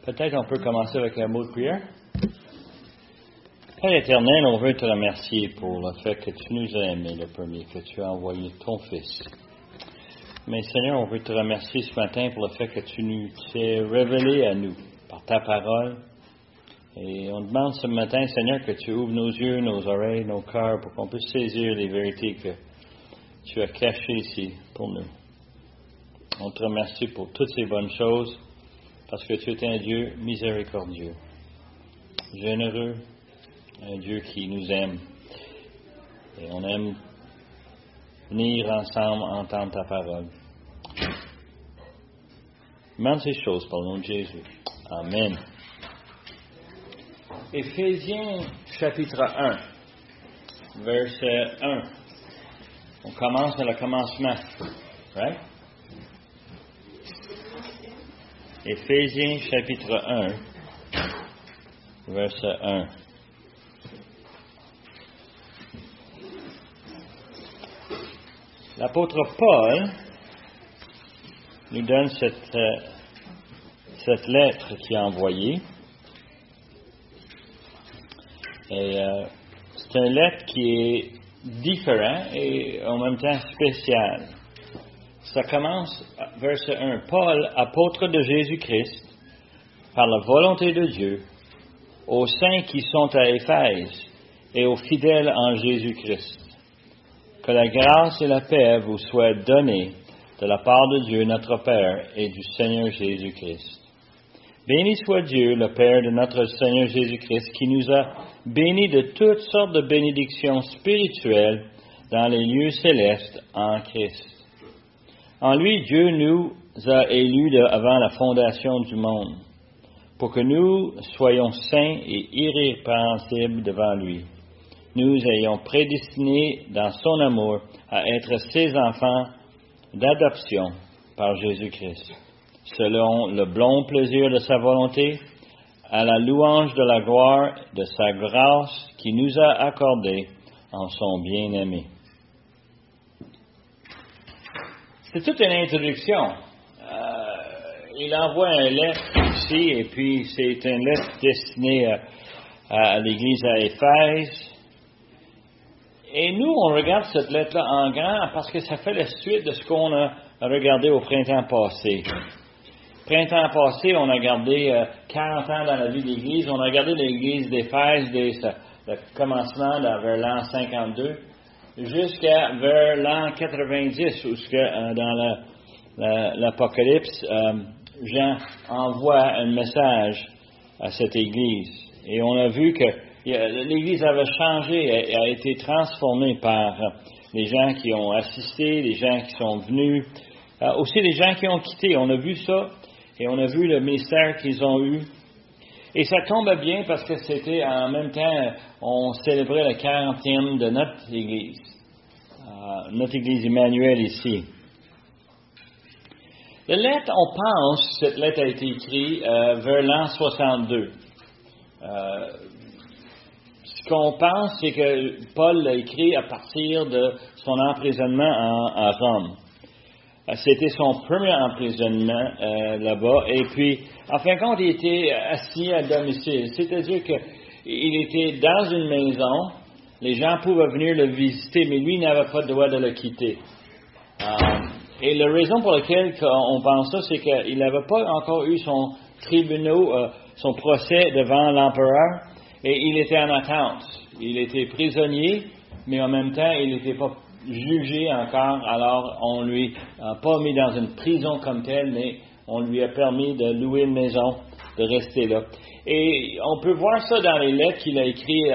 Peut-être on peut commencer avec un mot de prière. Père éternel, on veut te remercier pour le fait que tu nous as aimés le premier, que tu as envoyé ton Fils. Mais Seigneur, on veut te remercier ce matin pour le fait que tu nous t'es révélé à nous par ta parole. Et on demande ce matin, Seigneur, que tu ouvres nos yeux, nos oreilles, nos cœurs pour qu'on puisse saisir les vérités que tu as cachées ici pour nous. On te remercie pour toutes ces bonnes choses parce que tu es un Dieu miséricordieux, généreux, un Dieu qui nous aime. Et on aime venir ensemble entendre ta parole. Demande ces choses par le nom de Jésus. Amen. Éphésiens chapitre 1, verset 1. On commence dans le commencement. Right? Éphésiens chapitre 1, verset 1. L'apôtre Paul nous donne cette lettre qu'il a envoyée. Et c'est une lettre qui est différente et en même temps spéciale. Ça commence, verset 1. Paul, apôtre de Jésus-Christ, par la volonté de Dieu, aux saints qui sont à Éphèse et aux fidèles en Jésus-Christ. Que la grâce et la paix vous soient données de la part de Dieu notre Père et du Seigneur Jésus-Christ. Béni soit Dieu, le Père de notre Seigneur Jésus-Christ, qui nous a bénis de toutes sortes de bénédictions spirituelles dans les lieux célestes en Christ. En lui, Dieu nous a élus avant la fondation du monde, pour que nous soyons saints et irrépréhensibles devant lui. Nous ayons prédestinés dans son amour à être ses enfants d'adoption par Jésus-Christ, selon le bon plaisir de sa volonté, à la louange de la gloire de sa grâce qui nous a accordée en son bien-aimé. C'est toute une introduction. Il envoie une lettre ici, et puis c'est une lettre destinée à l'Église à Éphèse. Et nous, on regarde cette lettre-là en grand parce que ça fait la suite de ce qu'on a regardé au printemps passé. Printemps passé, on a regardé 40 ans dans la vie de l'Église. On a regardé l'Église d'Éphèse dès le commencement vers l'an 52 jusqu'à vers l'an 90, où dans l'Apocalypse, Jean envoie un message à cette Église. Et on a vu que l'Église avait changé, a été transformée par les gens qui ont assisté, les gens qui sont venus, aussi les gens qui ont quitté. On a vu ça et on a vu le ministère qu'ils ont eu. Et ça tombe bien parce que c'était en même temps, on célébrait le 40e de notre Église Emmanuel ici. La lettre, on pense, cette lettre a été écrite vers l'an 62. Ce qu'on pense, c'est que Paul l'a écrit à partir de son emprisonnement à Rome. C'était son premier emprisonnement là-bas. Et puis, en fin de compte, il était assis à domicile. C'est-à-dire qu'il était dans une maison. Les gens pouvaient venir le visiter, mais lui n'avait pas le droit de le quitter. Et la raison pour laquelle on pense ça, c'est qu'il n'avait pas encore eu son tribunal, son procès devant l'empereur. Et il était en attente. Il était prisonnier, mais en même temps, il n'était pas jugé encore. Alors, on ne lui a pas mis dans une prison comme telle, mais on lui a permis de louer une maison, de rester là. Et on peut voir ça dans les lettres qu'il a écrites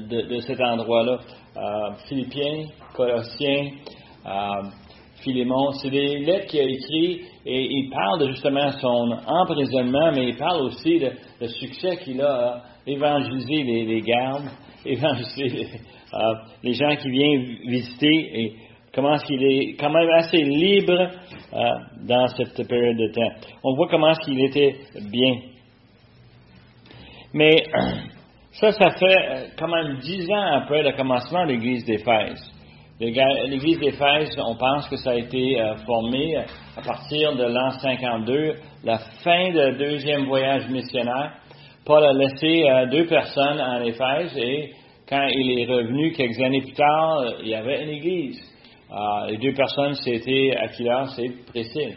de cet endroit-là. Philippiens, Colossiens, Philémon. C'est des lettres qu'il a écrites et il parle de justement son emprisonnement, mais il parle aussi de le succès qu'il a évangéliser les gardes, évangéliser les gens qui viennent visiter et comment il est quand même assez libre dans cette période de temps. On voit comment il était bien. Mais ça fait quand même 10 ans après le commencement de l'Église d'Éphèse. L'Église d'Éphèse, on pense que ça a été formé à partir de l'an 52, la fin du deuxième voyage missionnaire. Paul a laissé 2 personnes en Éphèse et quand il est revenu quelques années plus tard, il y avait une église. Les 2 personnes, c'était Aquilas et Priscille.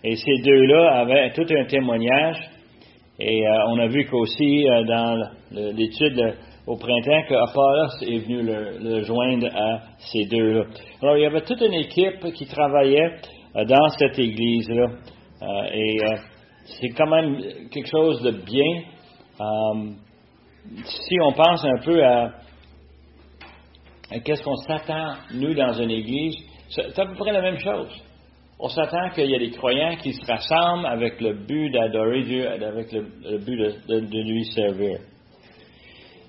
Et ces 2-là avaient tout un témoignage. Et on a vu qu'aussi dans l'étude au printemps, qu'Apollos est venu le joindre à ces 2-là. Alors, il y avait toute une équipe qui travaillait dans cette église-là. C'est quand même quelque chose de bien. Si on pense un peu à qu'est-ce qu'on s'attend, nous, dans une église, c'est à peu près la même chose. On s'attend qu'il y a des croyants qui se rassemblent avec le but d'adorer Dieu, avec le but de lui servir.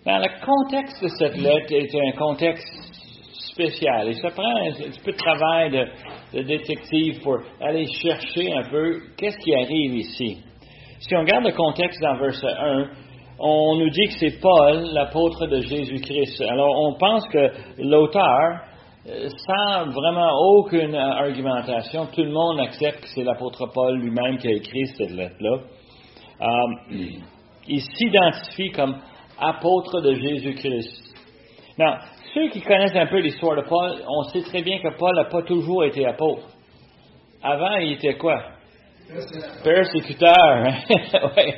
Dans le contexte de cette lettre est un contexte spécial. Et ça prend un petit peu de travail de détective pour aller chercher un peu qu'est-ce qui arrive ici. Si on regarde le contexte dans verset 1, on nous dit que c'est Paul, l'apôtre de Jésus-Christ. Alors, on pense que l'auteur, sans vraiment aucune argumentation, tout le monde accepte que c'est l'apôtre Paul lui-même qui a écrit cette lettre-là. Il s'identifie comme apôtre de Jésus-Christ. Now, ceux qui connaissent un peu l'histoire de Paul, on sait très bien que Paul n'a pas toujours été apôtre. Avant, il était quoi? Persécuteur. Ouais.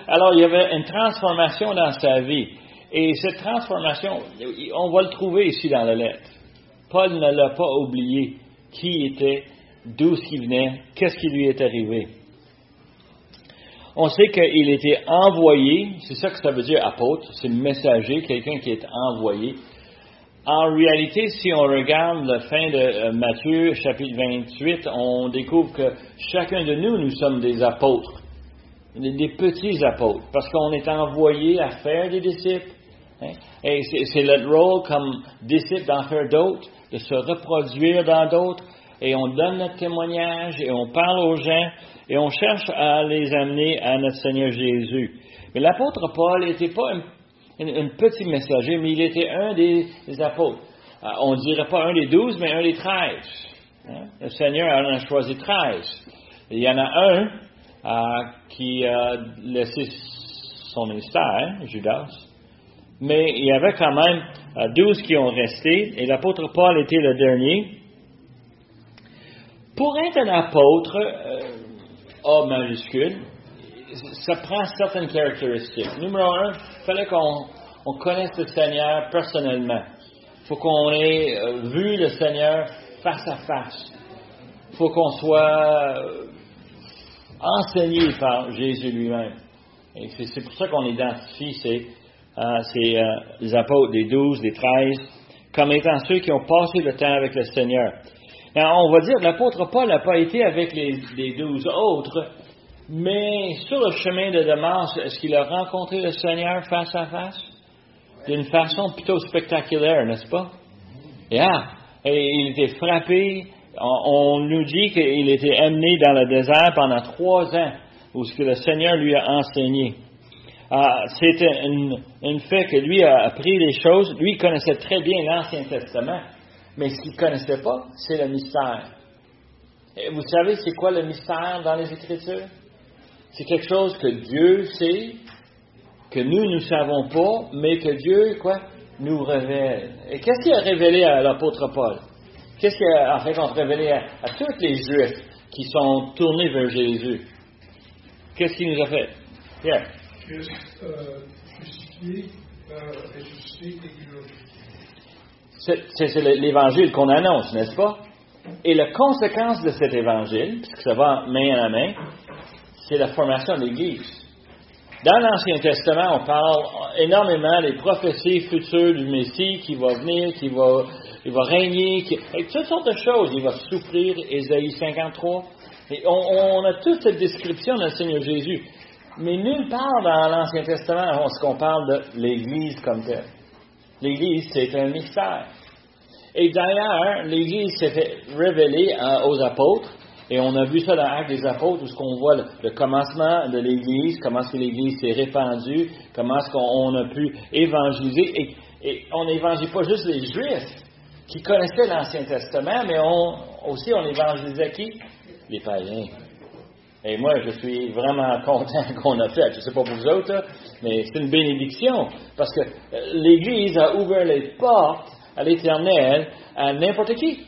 Alors, il y avait une transformation dans sa vie. Et cette transformation, on va le trouver ici dans la lettre. Paul ne l'a pas oublié qui il était, d'où il venait, qu'est-ce qui lui est arrivé. On sait qu'il était envoyé, c'est ça que ça veut dire apôtre, c'est messager, quelqu'un qui est envoyé. En réalité, si on regarde la fin de Matthieu, chapitre 28, on découvre que chacun de nous sommes des apôtres, des petits apôtres, parce qu'on est envoyé à faire des disciples. Hein? Et c'est notre rôle comme disciples d'en faire d'autres, de se reproduire dans d'autres, et on donne notre témoignage, et on parle aux gens, et on cherche à les amener à notre Seigneur Jésus. Mais l'apôtre Paul n'était pas un petit messager, mais il était un des apôtres. On ne dirait pas un des 12, mais un des 13. Hein? Le Seigneur en a choisi 13. Il y en a un qui a laissé son ministère, Judas. Mais il y avait quand même 12 qui ont resté, et l'apôtre Paul était le dernier. Pour être un apôtre, A majuscule, ça prend certaines caractéristiques. Numéro 1, il fallait qu'on connaisse le Seigneur personnellement. Il faut qu'on ait vu le Seigneur face à face. Il faut qu'on soit enseigné par Jésus lui-même. Et c'est pour ça qu'on identifie les apôtres des 12, des 13, comme étant ceux qui ont passé le temps avec le Seigneur. Alors, on va dire que l'apôtre Paul n'a pas été avec les 12 autres, mais sur le chemin de Damas, est-ce qu'il a rencontré le Seigneur face à face? D'une façon plutôt spectaculaire, n'est-ce pas? Yeah. Et il était frappé. On nous dit qu'il était amené dans le désert pendant 3 ans, où ce que le Seigneur lui a enseigné. C'était un fait que lui a appris les choses. Lui connaissait très bien l'Ancien Testament, mais ce qu'il ne connaissait pas, c'est le mystère. Et vous savez, c'est quoi le mystère dans les Écritures? C'est quelque chose que Dieu sait, que nous ne savons pas, mais que Dieu, nous révèle. Et qu'est-ce qu'il a révélé à l'apôtre Paul? Qu'est-ce qu'il a, en fait, révélé à tous les Juifs qui sont tournés vers Jésus? Qu'est-ce qu'il nous a fait? Yeah. Crucifié, ressuscité et glorifié. C'est l'Évangile qu'on annonce, n'est-ce pas? Et la conséquence de cet Évangile, puisque ça va main à la main, c'est la formation de l'Église. Dans l'Ancien Testament, on parle énormément des prophéties futures du Messie qui va venir, il va régner, avec toutes sortes de choses. Il va souffrir, Ésaïe 53. Et on a toute cette description du Seigneur Jésus. Mais nulle part dans l'Ancien Testament, est-ce qu'on parle de l'Église comme telle. L'Église, c'est un mystère. Et d'ailleurs, l'Église s'est fait révéler aux apôtres. Et on a vu ça dans l'Acte des Apôtres, où on voit le commencement de l'Église, comment est-ce que l'Église s'est répandue, comment est-ce qu'on a pu évangéliser. Et on n'évangélise pas juste les Juifs, qui connaissaient l'Ancien Testament, mais on évangélisait qui? Les païens. Et moi, je suis vraiment content qu'on a fait. Je ne sais pas pour vous autres, là, mais c'est une bénédiction. Parce que l'Église a ouvert les portes à l'Éternel à n'importe qui.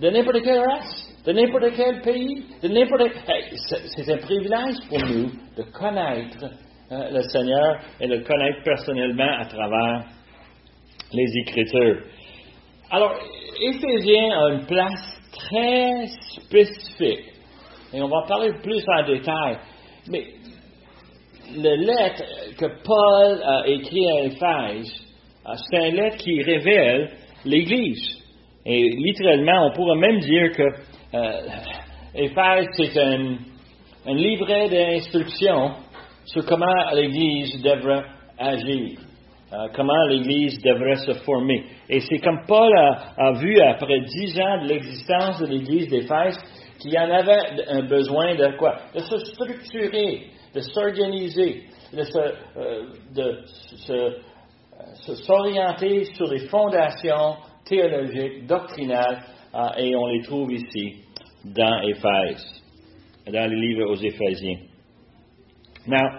De n'importe quelle race, de n'importe quel pays, de n'importe... c'est un privilège pour nous de connaître le Seigneur et de le connaître personnellement à travers les Écritures. Alors, Éphésiens a une place très spécifique. Et on va en parler plus en détail. Mais la lettre que Paul a écrite à Éphèse, c'est une lettre qui révèle l'Église. Et littéralement, on pourrait même dire que Éphèse, c'est un livret d'instructions sur comment l'Église devrait agir, comment l'Église devrait se former. Et c'est comme Paul a vu, après 10 ans de l'existence de l'Église d'Éphèse, qu'il y en avait un besoin de quoi? De se structurer, de s'organiser, de s'orienter sur les fondations théologiques, doctrinales, et on les trouve ici, dans Éphèse, dans le livre aux Éphésiens. Now,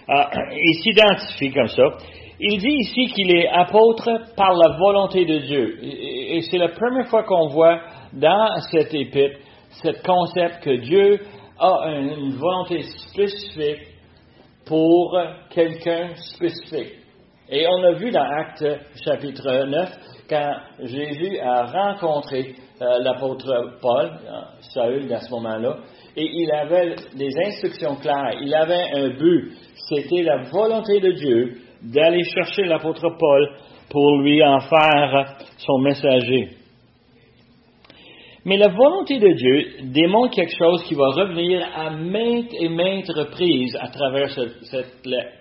il s'identifie comme ça. Il dit ici qu'il est apôtre par la volonté de Dieu. Et c'est la première fois qu'on voit dans cette épître ce concept que Dieu a une volonté spécifique pour quelqu'un spécifique. Et on a vu dans Actes chapitre 9, quand Jésus a rencontré l'apôtre Paul, Saül à ce moment-là, et il avait des instructions claires, il avait un but, c'était la volonté de Dieu d'aller chercher l'apôtre Paul pour lui en faire son messager. Mais la volonté de Dieu démontre quelque chose qui va revenir à maintes et maintes reprises à travers cette lettre.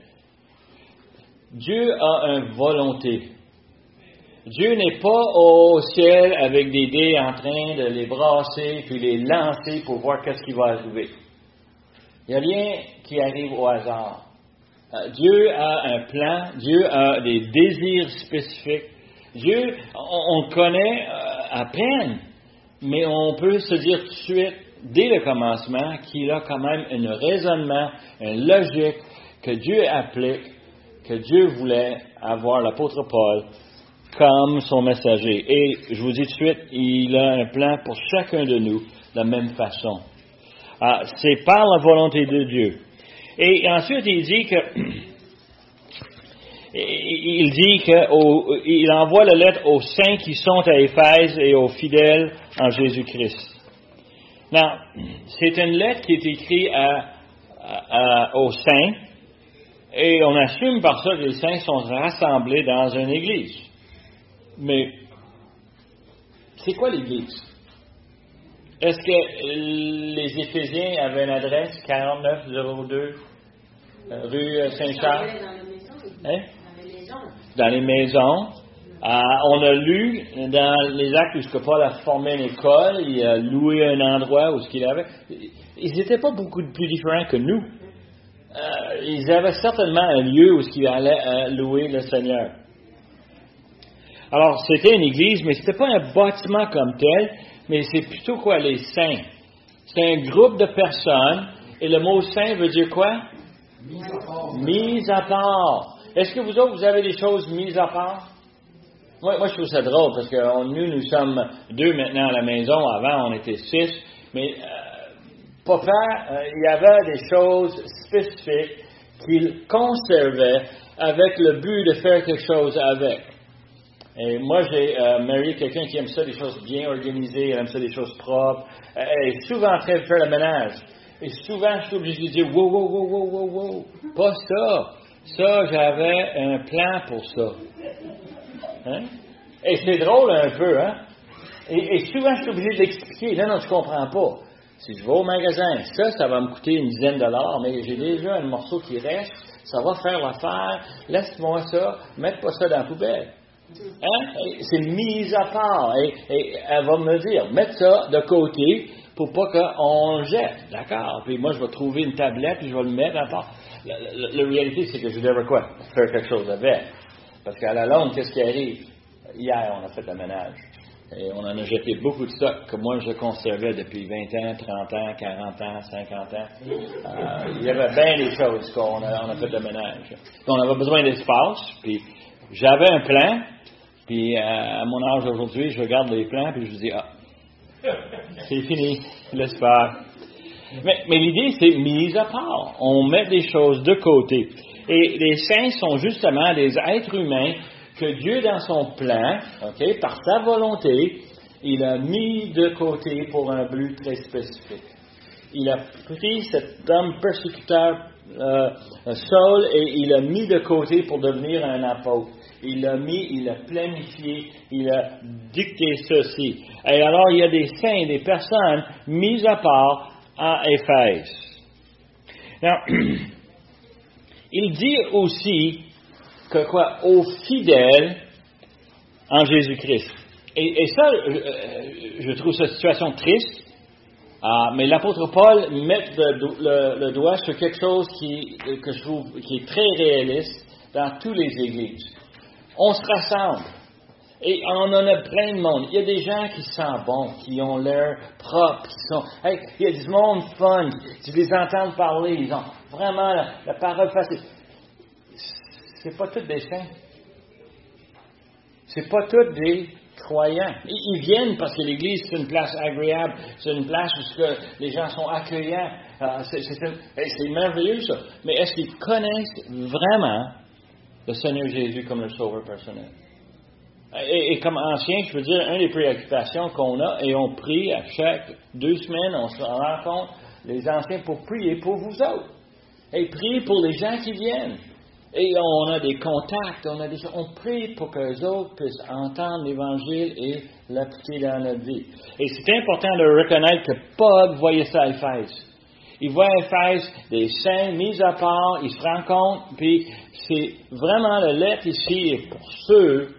Dieu a une volonté. Dieu n'est pas au ciel avec des dés en train de les brasser puis les lancer pour voir qu'est-ce qui va arriver. Il n'y a rien qui arrive au hasard. Dieu a un plan, Dieu a des désirs spécifiques. Dieu, on connaît à peine, mais on peut se dire tout de suite, dès le commencement, qu'il a quand même un raisonnement, une logique que Dieu applique, que Dieu voulait avoir l'apôtre Paul comme son messager. Et je vous dis tout de suite, il a un plan pour chacun de nous de la même façon. C'est par la volonté de Dieu. Et ensuite, il dit qu'il envoie la lettre aux saints qui sont à Éphèse et aux fidèles en Jésus-Christ. Now, c'est une lettre qui est écrite aux saints, et on assume par ça que les saints sont rassemblés dans une église. Mais, c'est quoi l'église? Est-ce que les Éphésiens avaient une adresse 4902 rue Saint-Charles? Dans les maisons. On a lu dans les actes où Paul a formé une école, il a loué un endroit où ce qu'il avait. Ils n'étaient pas beaucoup plus différents que nous. Ils avaient certainement un lieu où ils allaient louer le Seigneur. Alors, c'était une église, mais c'était pas un bâtiment comme tel, mais c'est plutôt quoi, les saints? C'est un groupe de personnes, et le mot saint veut dire quoi? Mise à part. Est-ce que vous autres, vous avez des choses mises à part? Moi, je trouve ça drôle, parce que nous sommes 2 maintenant à la maison. Avant, on était 6. Mais, papa, il y avait des choses spécifiques qu'il conservait avec le but de faire quelque chose avec. Et moi, j'ai marié quelqu'un qui aime ça, des choses bien organisées, elle aime ça, des choses propres. Elle est souvent en train de faire le ménage. Et souvent, je suis obligé de dire, wow, pas ça. Ça, j'avais un plan pour ça. Hein? Et c'est drôle un peu, hein? Et souvent, je suis obligé de l'expliquer. Non, tu comprends pas. Si je vais au magasin, ça va me coûter une dizaine de dollars, mais j'ai déjà un morceau qui reste, ça va faire l'affaire, laisse-moi ça, mets pas ça dans la poubelle. Hein? C'est mis à part. Et elle va me dire, mets ça de côté pour pas qu'on le jette. D'accord? Puis moi, je vais trouver une tablette et je vais le mettre à part. La réalité, c'est que je devrais quoi? Faire quelque chose avec. Parce qu'à la longue, qu'est-ce qui arrive? Hier, on a fait le ménage. Et on en a jeté beaucoup de stock que moi je conservais depuis 20 ans, 30 ans, 40 ans, 50 ans. Il y avait bien des choses qu'on a fait de ménage. On avait besoin d'espace, puis j'avais un plan, puis à mon âge aujourd'hui, je regarde les plans, puis je me dis, c'est fini, laisse faire. Mais l'idée, c'est mise à part. On met des choses de côté. Et les saints sont justement des êtres humains que Dieu, dans son plan, par sa volonté, il a mis de côté pour un but très spécifique. Il a pris cet homme persécuteur, Saul, et il l'a mis de côté pour devenir un apôtre. Il l'a planifié, il a dicté ceci. Et alors, il y a des saints, des personnes mises à part à Éphèse. Alors, il dit aussi que aux fidèles en Jésus-Christ. Et ça, je trouve cette situation triste, mais l'apôtre Paul met le doigt sur quelque chose que je trouve qui est très réaliste dans toutes les églises. On se rassemble. Et on en a plein de monde. Il y a des gens qui sentent bons, qui ont l'air propres, il y a du monde fun, tu les entends parler, ils ont vraiment la parole facile. C'est pas tous des saints. C'est pas tous des croyants. Ils viennent parce que l'Église, c'est une place agréable, c'est une place où les gens sont accueillants. C'est merveilleux, ça. Mais est-ce qu'ils connaissent vraiment le Seigneur Jésus comme le Sauveur personnel? Et comme ancien, je veux dire, une des préoccupations qu'on a, et on prie à chaque 2 semaines, on se rencontre, les anciens, pour prier pour vous autres. Et prier pour les gens qui viennent. Et on a des contacts, on prie pour que les autres puissent entendre l'Évangile et l'appliquer dans notre vie. Et c'est important de reconnaître que Paul voyait ça à Éphèse. Il voit à Éphèse des saints mis à part, ils se rencontrent, puis c'est vraiment la lettre ici est pour ceux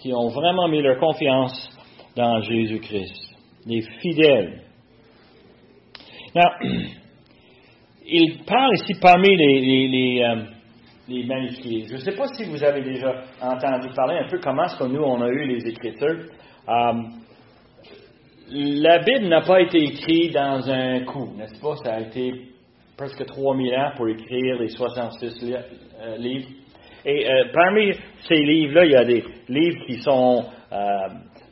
qui ont vraiment mis leur confiance dans Jésus-Christ, les fidèles. Alors, il parle ici parmi les manuscrits. Je ne sais pas si vous avez déjà entendu parler un peu comment est-ce que nous, on a eu les Écritures. La Bible n'a pas été écrite dans un coup, n'est-ce pas? Ça a été presque 3000 ans pour écrire les 66 livres. Et parmi ces livres-là, il y a des livres qui sont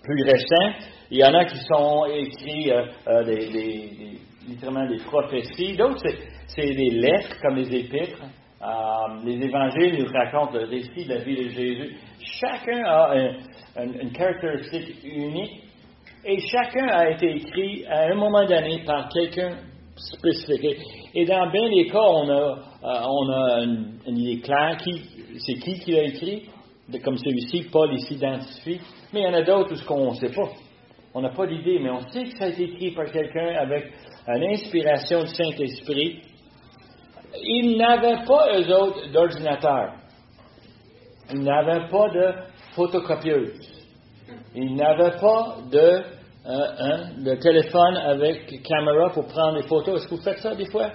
plus récents. Il y en a qui sont écrits littéralement des prophéties. D'autres, c'est des lettres comme les épîtres. Les évangiles nous racontent le récit de la vie de Jésus. Chacun a une caractéristique unique et chacun a été écrit à un moment donné par quelqu'un spécifique. Et dans bien des cas, on a une idée claire c'est qui l'a écrit, comme celui-ci, Paul ici identifie. Mais il y en a d'autres où on ne sait pas. On n'a pas d'idée, mais on sait que ça a été écrit par quelqu'un avec une inspiration du Saint-Esprit. Ils n'avaient pas, eux autres, d'ordinateur. Ils n'avaient pas de photocopieuse. Ils n'avaient pas de téléphone avec caméra pour prendre des photos. Est-ce que vous faites ça des fois?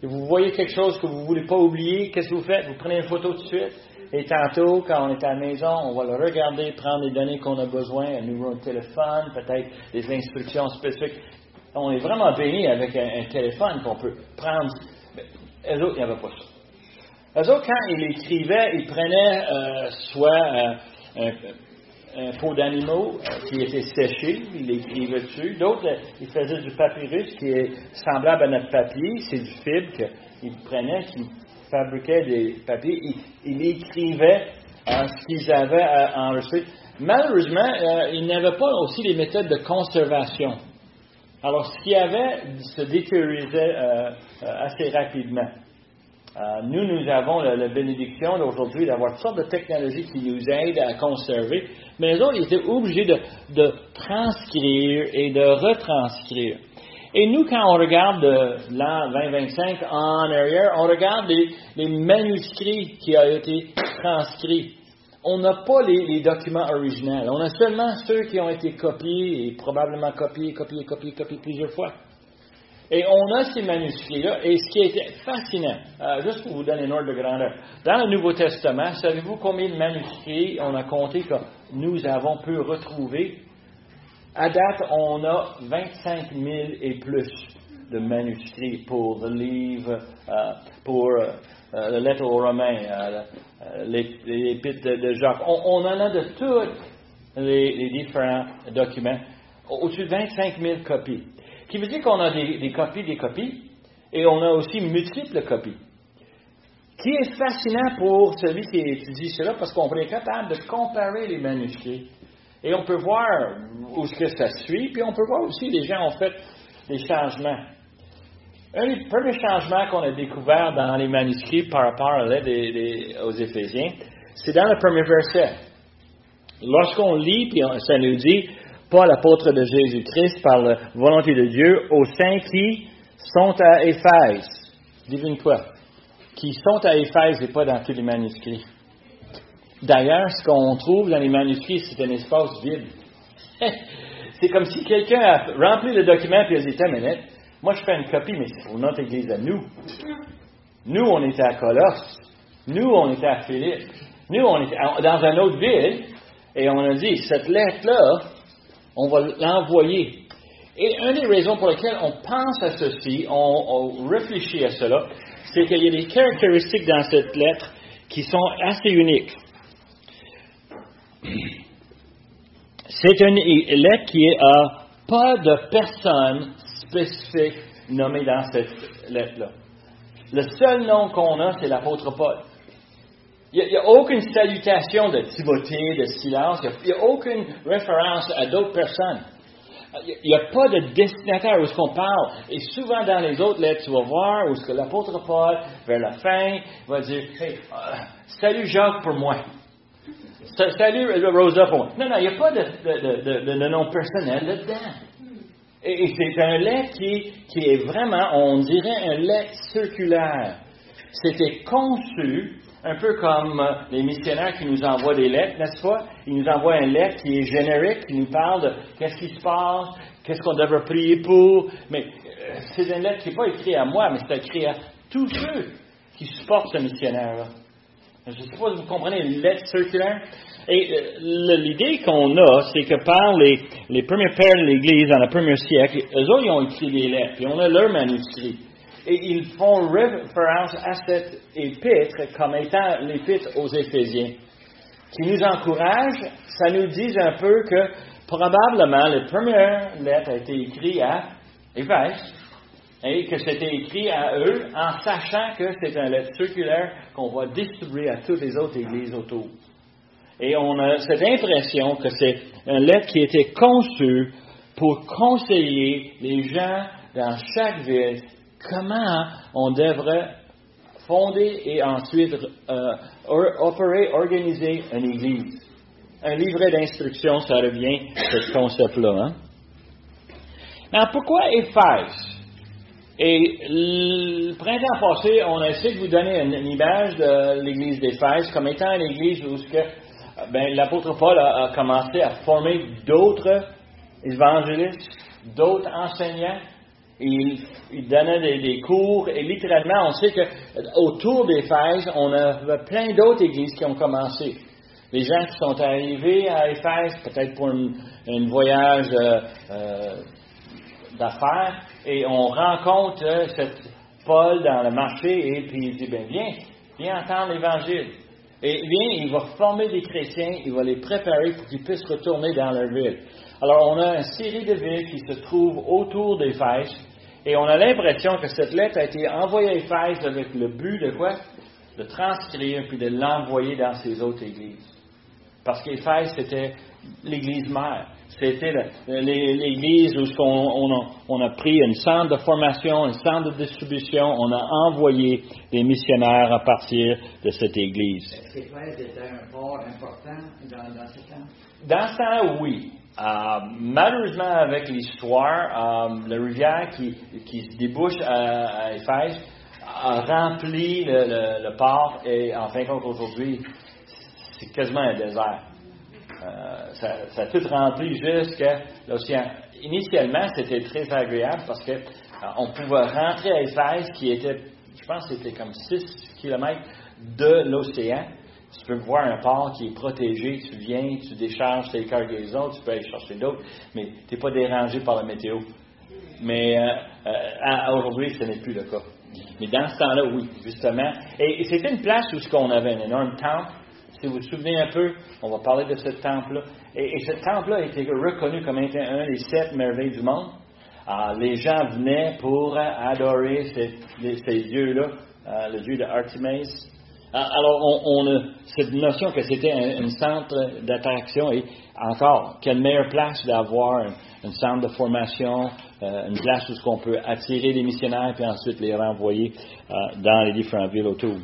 Et vous voyez quelque chose que vous ne voulez pas oublier, qu'est-ce que vous faites? Vous prenez une photo tout de suite. Et tantôt, quand on est à la maison, on va le regarder, prendre les données qu'on a besoin, un numéro de téléphone, peut-être des instructions spécifiques. On est vraiment béni avec un téléphone qu'on peut prendre. Mais eux autres, il n'y avait pas ça. Eux autres, quand ils écrivaient, ils prenaient soit un pot d'animaux qui était séché, ils l'écrivaient dessus. D'autres, ils faisaient du papyrus qui est semblable à notre papier. C'est du fibre qu'ils prenaient, qu'ils fabriquaient des papiers. Ils écrivaient ce qu'ils avaient enregistré. Malheureusement, ils n'avaient pas aussi les méthodes de conservation. Alors, ce qu'il y avait se détériorisait assez rapidement. Nous avons la bénédiction d'aujourd'hui d'avoir toutes sortes de technologies qui nous aident à conserver, mais les autres, ils étaient obligés de transcrire et de retranscrire. Et nous, quand on regarde l'an 2025 en arrière, on regarde les manuscrits qui ont été transcrits. On n'a pas les documents originaux. On a seulement ceux qui ont été copiés et probablement copiés plusieurs fois. Et on a ces manuscrits-là, et ce qui était fascinant, juste pour vous donner un ordre de grandeur, dans le Nouveau Testament, savez-vous combien de manuscrits on a compté que nous avons pu retrouver? À date, on a 25 000 et plus de manuscrits pour le livre, pour la lettre aux Romains, l'épître de Jacques. On en a de tous les différents documents, au-dessus de 25 000 copies. Ce qui veut dire qu'on a des copies, et on a aussi multiples copies. Qui est fascinant pour celui qui étudie cela, parce qu'on est capable de comparer les manuscrits. Et on peut voir où est-ce que ça suit, puis on peut voir aussi les gens ont fait des changements. Un des premiers changements qu'on a découvert dans les manuscrits par rapport à l'aide aux Éphésiens, c'est dans le premier verset. Lorsqu'on lit, puis ça nous dit, Paul, apôtre de Jésus-Christ, par la volonté de Dieu, aux saints qui sont à Éphèse. Devine-toi. Qui sont à Éphèse et pas dans tous les manuscrits. D'ailleurs, ce qu'on trouve dans les manuscrits, c'est un espace vide. C'est comme si quelqu'un a rempli le document et a dit, moi je fais une copie, mais c'est pour notre Église à nous. Nous, on était à Colosse. Nous, on était à Philippe. Nous, on était dans une autre ville. Et on a dit, cette lettre-là, on va l'envoyer. Et une des raisons pour lesquelles on pense à ceci, on réfléchit à cela, c'est qu'il y a des caractéristiques dans cette lettre qui sont assez uniques. C'est une lettre qui n'a pas de personne spécifique nommée dans cette lettre-là. Le seul nom qu'on a, c'est l'apôtre Paul. Il n'y a aucune salutation de Timothée, de Silas, il n'y a aucune référence à d'autres personnes. Il n'y a pas de destinataire où est-ce qu'on parle. Et souvent dans les autres lettres, tu vas voir où est-ce que l'apôtre Paul, vers la fin, va dire, hey, salut Jacques pour moi. Salut Rosa pour moi. Non, il n'y a pas de nom personnel là-dedans. Et c'est un lettre qui est vraiment, on dirait, un lettre circulaire. C'était conçu un peu comme les missionnaires qui nous envoient des lettres, n'est-ce pas? Ils nous envoient une lettre qui est générique, qui nous parle de qu'est-ce qui se passe, qu'est-ce qu'on devrait prier pour. Mais c'est une lettre qui n'est pas écrite à moi, mais c'est écrit à tous ceux qui supportent ce missionnaire-là. Je ne sais pas si vous comprenez, une lettre circulaire. Et l'idée qu'on a, c'est que par les premiers pères de l'Église dans le premier siècle, eux autres, ils ont écrit des lettres, puis on a leur manuscrit. Et ils font référence à cette épître comme étant l'épître aux Éphésiens, qui nous encourage, ça nous dit un peu que probablement la première lettre a été écrite à Éphèse, et que c'était écrit à eux en sachant que c'est une lettre circulaire qu'on va distribuer à toutes les autres églises autour. Et on a cette impression que c'est une lettre qui était conçue pour conseiller les gens dans chaque ville comment on devrait fonder et ensuite organiser une église. Un livret d'instructions, ça revient à ce concept-là. Hein? Alors, pourquoi Éphèse? Et le printemps passé, on a essayé de vous donner une image de l'église d'Éphèse comme étant une église où l'apôtre Paul a commencé à former d'autres évangélistes, d'autres enseignants. Il donnait des cours et littéralement, on sait qu'autour d'Éphèse, on avait plein d'autres églises qui ont commencé. Les gens qui sont arrivés à Éphèse, peut-être pour un voyage d'affaires, et on rencontre Paul dans le marché et puis il dit, viens entendre l'Évangile. Et il va former des chrétiens, il va les préparer pour qu'ils puissent retourner dans leur ville. Alors, on a une série de villes qui se trouvent autour d'Éphèse, et on a l'impression que cette lettre a été envoyée à Éphèse avec le but de quoi? De transcrire puis de l'envoyer dans ces autres églises. Parce qu'Éphèse, c'était l'église mère. C'était l'église où on a pris un centre de formation, un centre de distribution, on a envoyé des missionnaires à partir de cette église. Est-ce qu'Éphèse était un port important dans ce temps? Dans ce temps, oui. Malheureusement, avec l'histoire, la rivière qui se débouche à Éphèse a rempli le port et en fin de compte, aujourd'hui, c'est quasiment un désert. Ça a tout rempli jusqu'à l'océan. Initialement, c'était très agréable parce que on pouvait rentrer à Éphèse qui était, je pense que c'était comme 6 kilomètres de l'océan. Tu peux voir un port qui est protégé, tu viens, tu décharges tes cargaisons, tu peux aller chercher d'autres, mais tu n'es pas dérangé par la météo. Mais aujourd'hui, ce n'est plus le cas. Mais dans ce temps-là, oui, justement. Et c'était une place où on avait un énorme temple. Si vous vous souvenez un peu, on va parler de ce temple-là. Et ce temple-là a été reconnu comme étant un des 7 merveilles du monde. Les gens venaient pour adorer ces dieux-là, le dieu de Artemis. Alors, on a cette notion que c'était un centre d'attraction. Et encore, quelle meilleure place d'avoir un centre de formation, une place où on peut attirer les missionnaires puis ensuite les renvoyer dans les différentes villes autour.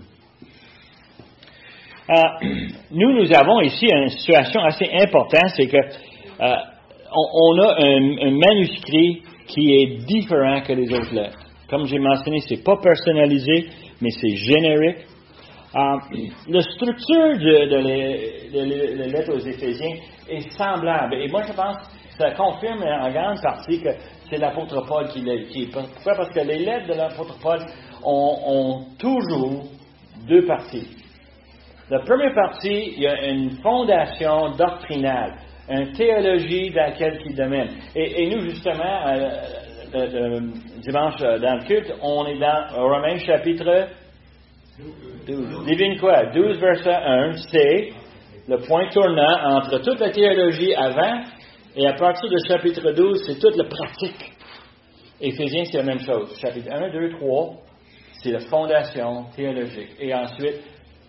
Nous avons ici une situation assez importante, c'est que on a un manuscrit qui est différent que les autres lettres. Comme j'ai mentionné, c'est pas personnalisé, mais c'est générique. La structure de la lettre aux Éphésiens est semblable. Et moi, je pense que ça confirme en grande partie que c'est l'apôtre Paul qui l'a écrit. Pourquoi? Parce que les lettres de l'apôtre Paul ont toujours 2 parties. La première partie, il y a une fondation doctrinale, une théologie dans laquelle il domine. Et nous, justement, dimanche dans le culte, on est dans Romains chapitre 12. Devine quoi? 12 verset 1, c'est le point tournant entre toute la théologie avant et à partir du chapitre 12, c'est toute la pratique. Éphésiens, c'est la même chose. Chapitre 1, 2, 3, c'est la fondation théologique. Et ensuite,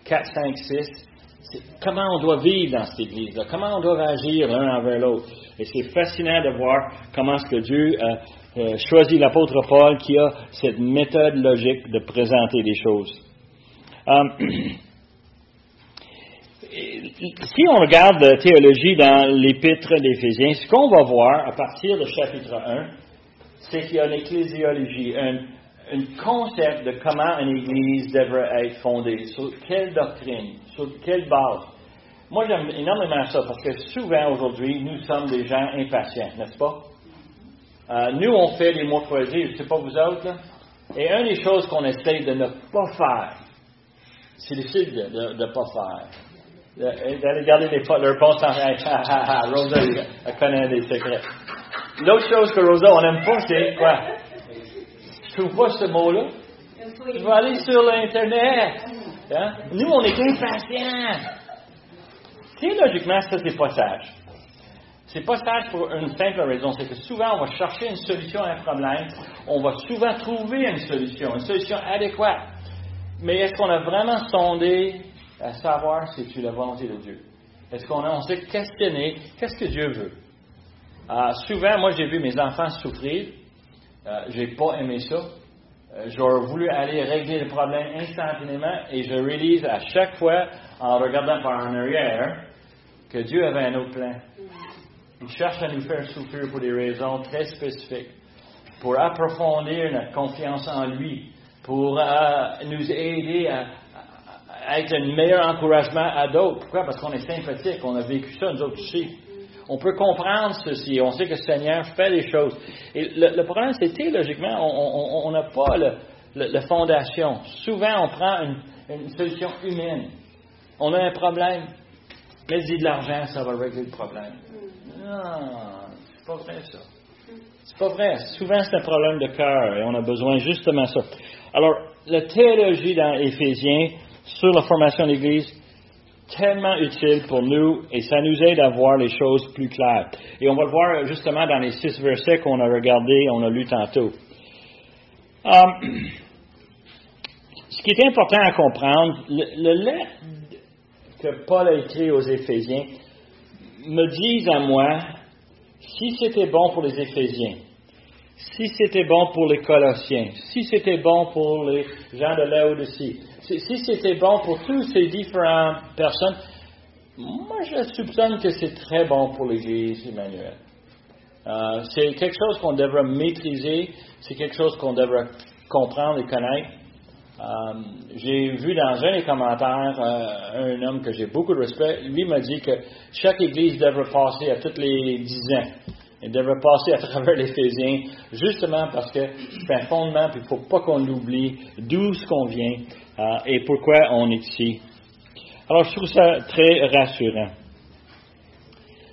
4, 5, 6, c'est comment on doit vivre dans cette Église-là, comment on doit agir l'un envers l'autre. Et c'est fascinant de voir comment est-ce que Dieu a choisi l'apôtre Paul qui a cette méthode logique de présenter les choses. Si on regarde la théologie dans l'épître d'Éphésiens, ce qu'on va voir à partir du chapitre 1, c'est qu'il y a une ecclésiologie, un concept de comment une Église devrait être fondée, sur quelle doctrine, sur quelle base. Moi, j'aime énormément ça, parce que souvent, aujourd'hui, nous sommes des gens impatients, n'est-ce pas? Nous, on fait des mots croisés, je ne sais pas vous autres, là. Et une des choses qu'on essaie de ne pas faire, c'est difficile de ne pas faire. D'aller garder leur réponse en Rosa, elle connaît des secrets. L'autre chose que Rosa, on n'aime pas, c'est quoi? Je trouve pas ce mot-là. Je vais aller sur l'Internet. Hein? Nous, on est impatients. Théologiquement, ça, c'est pas sage. C'est pas sage pour une simple raison. C'est que souvent, on va chercher une solution à un problème. On va souvent trouver une solution adéquate. Mais est-ce qu'on a vraiment sondé à savoir si c'est la volonté de Dieu? Est-ce qu'on s'est questionné qu'est-ce que Dieu veut? Souvent, moi, j'ai vu mes enfants souffrir. J'ai pas aimé ça. J'aurais voulu aller régler le problème instantanément et je réalise à chaque fois, en regardant par en arrière, que Dieu avait un autre plan. Il cherche à nous faire souffrir pour des raisons très spécifiques, pour approfondir notre confiance en lui, pour nous aider à être un meilleur encouragement à d'autres. Pourquoi? Parce qu'on est sympathique, on a vécu ça, nous autres aussi. On peut comprendre ceci, on sait que le Seigneur fait les choses. Et le problème, c'est théologiquement, on n'a pas la fondation. Souvent, on prend une solution humaine. On a un problème, mets-y de l'argent, ça va régler le problème. Non, c'est pas vrai ça. C'est pas vrai. Souvent, c'est un problème de cœur et on a besoin justement de ça. Alors, la théologie dans Éphésiens sur la formation de l'Église, tellement utile pour nous et ça nous aide à voir les choses plus claires. Et on va le voir justement dans les 6 versets qu'on a regardés, on a lu tantôt. Ce qui est important à comprendre, le lettre que Paul a écrit aux Éphésiens me disent à moi, si c'était bon pour les Éphésiens, si c'était bon pour les Colossiens, si c'était bon pour les gens de Laodicée, si c'était bon pour toutes ces différentes personnes, moi je soupçonne que c'est très bon pour l'Église Emmanuel. C'est quelque chose qu'on devrait maîtriser, c'est quelque chose qu'on devrait comprendre et connaître. J'ai vu dans un des commentaires un homme que j'ai beaucoup de respect, lui m'a dit que chaque Église devrait passer à tous les 10 ans. Elle devrait passer à travers l'Éphésiens, justement parce que c'est un fondement, puis il ne faut pas qu'on l'oublie, d'où ce qu'on vient et pourquoi on est ici. Alors, je trouve ça très rassurant.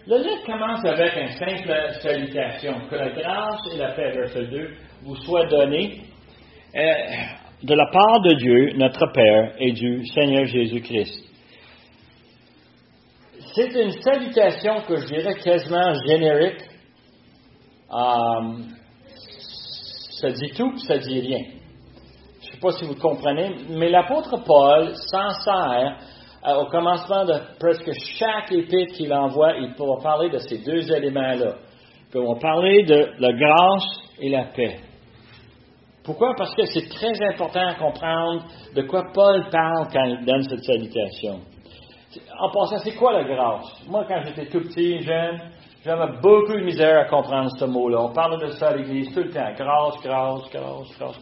Le lettre commence avec une simple salutation. Que la grâce et la paix, verset 2, vous soient données de la part de Dieu, notre Père, et du Seigneur Jésus-Christ. C'est une salutation que je dirais quasiment générique. Ça dit tout, puis ça dit rien. Je ne sais pas si vous comprenez, mais l'apôtre Paul s'en sert au commencement de presque chaque épître qu'il envoie. Il va parler de ces deux éléments-là. Il va parler de la grâce et la paix. Pourquoi? Parce que c'est très important à comprendre de quoi Paul parle quand il donne cette salutation. En passant, c'est quoi la grâce? Moi, quand j'étais tout petit, jeune, j'avais beaucoup de misère à comprendre ce mot-là. On parle de ça à l'Église tout le temps. Grâce, grâce, grâce, grâce.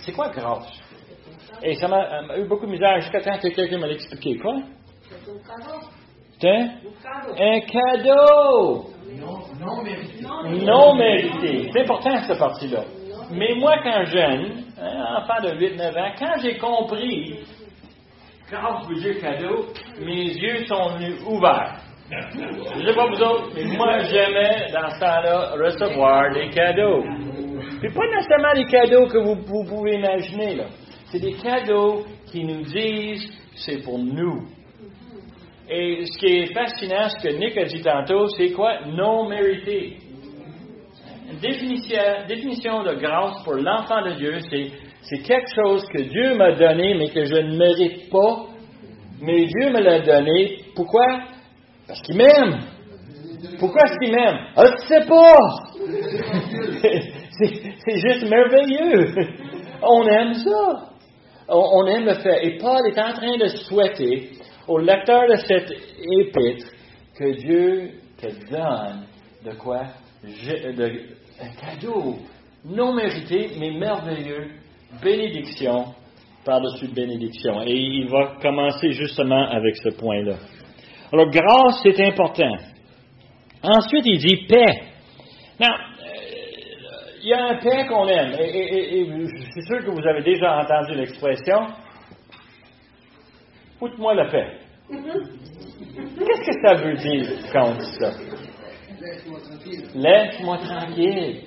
C'est quoi grâce? Et ça m'a eu beaucoup de misère jusqu'à temps que quelqu'un me l'expliqué. Quoi? C'est un cadeau. Non mérité. C'est important, cette partie-là. Mais moi, quand jeune, enfant de 8-9 ans, quand j'ai compris grâce veut dire cadeau, mes yeux sont venus ouverts. Je ne sais pas vous autres, mais moi, j'aimais, dans ce temps-là, recevoir des cadeaux. Puis pas nécessairement des cadeaux que vous pouvez imaginer, là. C'est des cadeaux qui nous disent que c'est pour nous. Et ce qui est fascinant, ce que Nick a dit tantôt, c'est quoi? Non mérité. Une définition de grâce pour l'enfant de Dieu, c'est quelque chose que Dieu m'a donné, mais que je ne mérite pas. Mais Dieu me l'a donné. Pourquoi? Parce qu'il m'aime. Pourquoi est-ce qu'il m'aime? Je ne sais pas. C'est juste merveilleux. On aime ça. On aime le fait. Et Paul est en train de souhaiter au lecteur de cette épître que Dieu te donne de quoi? Un cadeau non mérité, mais merveilleux. Bénédiction par-dessus bénédiction. Et il va commencer justement avec ce point-là. Alors, grâce, c'est important. Ensuite, il dit paix. Now, il y a un paix qu'on aime. Et je suis sûr que vous avez déjà entendu l'expression « Foute-moi la paix ». Qu'est-ce que ça veut dire quand on dit ça? Laisse-moi tranquille.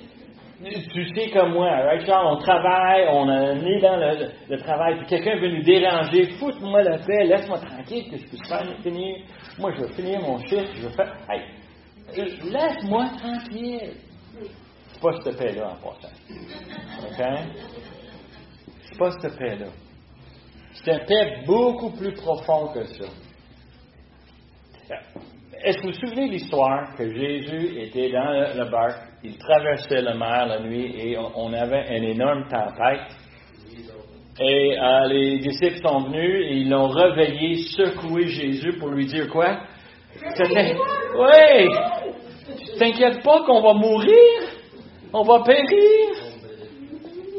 Tu sais comme moi, right? Genre, on travaille, on est dans le travail, puis quelqu'un veut nous déranger, foute-moi la paix, laisse-moi tranquille, que je puisse finir. Moi, je vais finir mon chiffre, je vais faire. Hey, laisse-moi tranquille. C'est pas cette paix-là en passant. OK? C'est pas cette paix-là. C'est une paix beaucoup plus profonde que ça. Est-ce que vous vous souvenez de l'histoire que Jésus était dans le barque, il traversait la mer la nuit et on avait une énorme tempête. Et les disciples sont venus et ils l'ont réveillé, secoué Jésus pour lui dire quoi? Oui! T'inquiète pas qu'on va mourir? On va périr?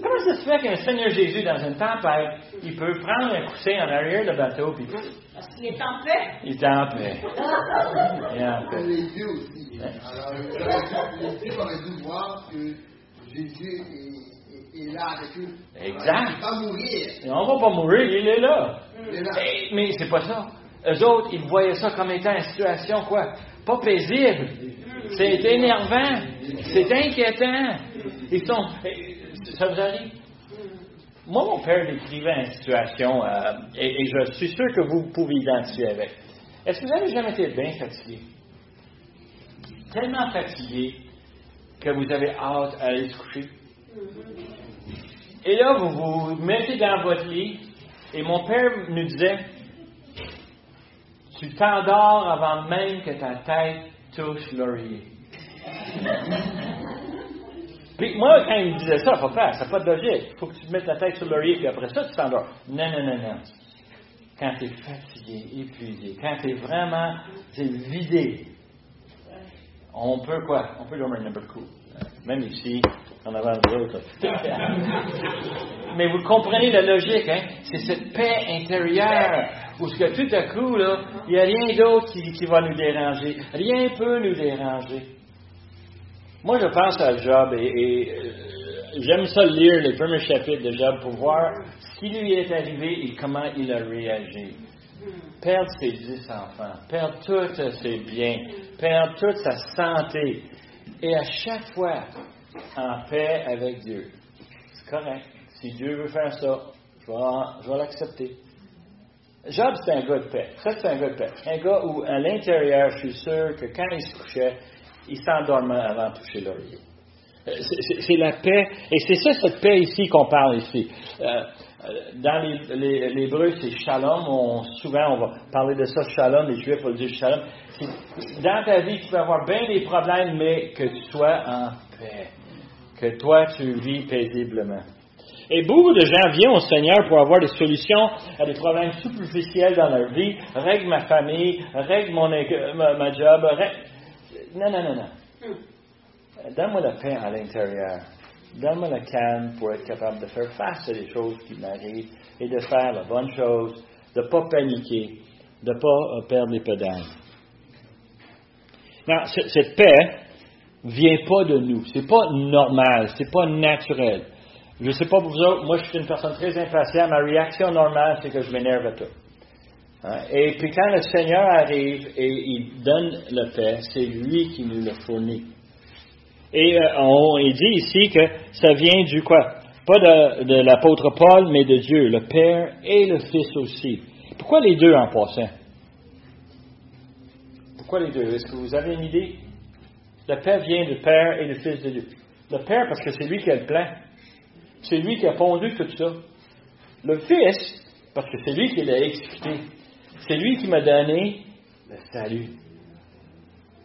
Comment ça se fait qu'un Seigneur Jésus, dans une tempête, il peut prendre un coussin en arrière du bateau puis... Parce qu'il est en paix. Il est en paix. Il est en paix. Les yeux aussi. Alors, les yeux auraient dû voir que Jésus est là avec eux. Exact. Il ne va pas mourir. Et on ne va pas mourir, il est là. Il est là. Mais c'est pas ça. Eux autres, ils voyaient ça comme étant une situation, quoi? Pas paisible. C'est énervant. C'est inquiétant. Ils sont... Ça vous arrive? Moi, mon père décrivait une situation, et je suis sûr que vous pouvez identifier avec. Est-ce que vous avez jamais été bien fatigué? Tellement fatigué que vous avez hâte à aller se coucher? Et là, vous vous mettez dans votre lit, et mon père nous disait, tu t'endors avant même que ta tête touche l'oreiller. Puis moi, quand il me disait ça, papa, ça n'a pas de logique. Il faut que tu te mettes la tête sur l'oreiller, puis après ça, tu t'endors. Non. Quand tu es fatigué, épuisé, quand tu es vraiment vidé, on peut quoi? On peut dormir n'importe coup. Même ici, en avant de l'autre. Mais vous comprenez la logique, hein? C'est cette paix intérieure où ce que tout à coup, là, il n'y a rien d'autre qui va nous déranger. Rien ne peut nous déranger. Moi, je pense à Job et j'aime ça lire les premiers chapitres de Job pour voir ce qui lui est arrivé et comment il a réagi. perdre ses 10 enfants, perdre tous ses biens, perdre toute sa santé, et à chaque fois en paix avec Dieu. C'est correct. Si Dieu veut faire ça, je vais l'accepter. Job, c'est un gars de paix. Ça, c'est un gars de paix. Un gars où, à l'intérieur, je suis sûr que quand il se couchait, il s'endormait avant de toucher l'oreiller. C'est la paix. Et c'est ça, cette paix ici qu'on parle ici. Dans l'hébreu, c'est shalom. Souvent, on va parler de ça, shalom. Les Juifs vont dire shalom. Dans ta vie, tu peux avoir bien des problèmes, mais que tu sois en paix. Que toi, tu vis paisiblement. Et beaucoup de gens viennent au Seigneur pour avoir des solutions à des problèmes superficiels dans leur vie. Règle ma famille, règle ma job. Non. Donne-moi la paix à l'intérieur. Donne-moi le calme pour être capable de faire face à des choses qui m'arrivent et de faire la bonne chose, de ne pas paniquer, de ne pas perdre les pédales. Non, cette paix vient pas de nous. C'est pas normal, c'est pas naturel. Je ne sais pas pour vous autres, moi je suis une personne très impatiente. Ma réaction normale, c'est que je m'énerve à tout. Et puis quand le Seigneur arrive et il donne la paix, c'est lui qui nous le fournit. Et il dit ici que ça vient du quoi? Pas de l'apôtre Paul, mais de Dieu, le Père et le Fils aussi. Pourquoi les deux en passant? Pourquoi les deux? Est-ce que vous avez une idée? La paix vient du Père et du Fils de Dieu. Le Père, parce que c'est lui qui a le plan. C'est lui qui a pondu tout ça. Le Fils, parce que c'est lui qui l'a exécuté. C'est lui qui m'a donné le salut.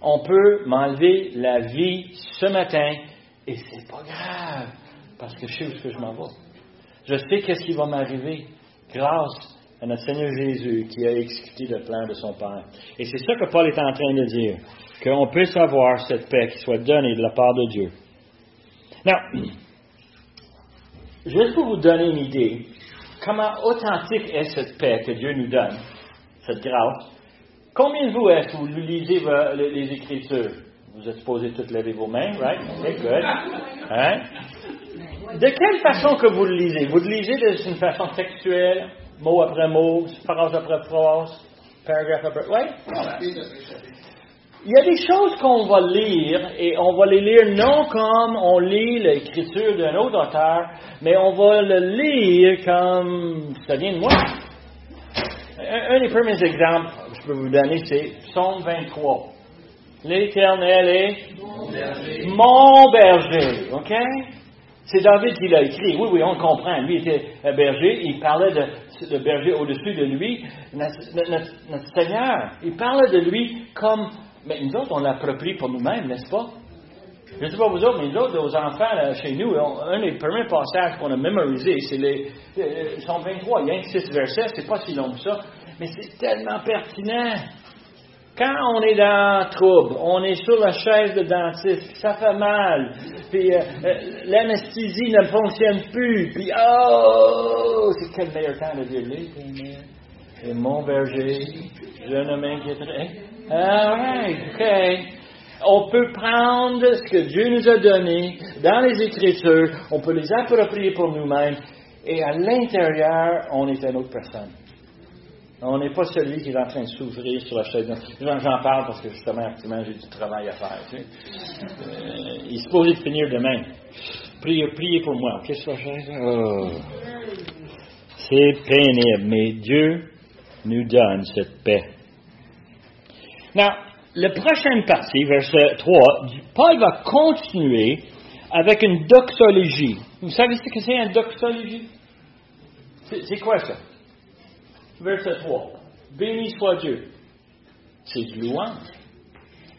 On peut m'enlever la vie ce matin et c'est pas grave parce que je sais où est-ce que je m'en vais. Je sais qu'est-ce qui va m'arriver grâce à notre Seigneur Jésus qui a exécuté le plan de son Père. Et c'est ça que Paul est en train de dire, qu'on puisse avoir cette paix qui soit donnée de la part de Dieu. Now, juste pour vous donner une idée, comment authentique est cette paix que Dieu nous donne, cette grâce. Combien de vous est-ce que vous lisez les Écritures? Vous êtes supposés toutes lever vos mains, right? Okay, good. Hein? De quelle façon que vous le lisez? Vous le lisez d'une façon textuelle, mot après mot, phrase après phrase, paragraphe après... Oui? Il y a des choses qu'on va lire, et on va les lire non comme on lit l'écriture d'un autre auteur, mais on va le lire comme ça vient de moi. Un des premiers exemples que je peux vous donner, c'est Psaume 23. L'Éternel est mon berger. OK? C'est David qui l'a écrit. Oui, on comprend. Lui était un berger. Il parlait de berger au-dessus de lui. Notre Seigneur, il parlait de lui comme... Mais nous autres, on l'approprie pour nous-mêmes, n'est-ce pas? Je ne sais pas vous autres, mais nous autres, nos enfants, là, chez nous, un des premiers passages qu'on a mémorisé, c'est Psaume 23. Il y a 6 versets, c'est pas si long que ça, mais c'est tellement pertinent. Quand on est dans le trouble, on est sur la chaise de dentiste, ça fait mal, puis l'anesthésie ne fonctionne plus, puis c'est quel meilleur temps de dire l'Éternel est mon berger, je ne m'inquiéterai. All right, OK. On peut prendre ce que Dieu nous a donné dans les Écritures, on peut les approprier pour nous-mêmes, et à l'intérieur, on est une autre personne. On n'est pas celui qui est en train de s'ouvrir sur la chaise. J'en parle parce que justement, actuellement, j'ai du travail à faire. Tu sais. Il est supposé finir demain. Priez pour moi. OK, sur la chaise? Oh. C'est pénible, mais Dieu nous donne cette paix. Now, la prochaine partie, verset 3, Paul va continuer avec une doxologie. Vous savez ce que c'est une doxologie? C'est quoi ça? Verset 3. Béni soit Dieu. C'est du louange.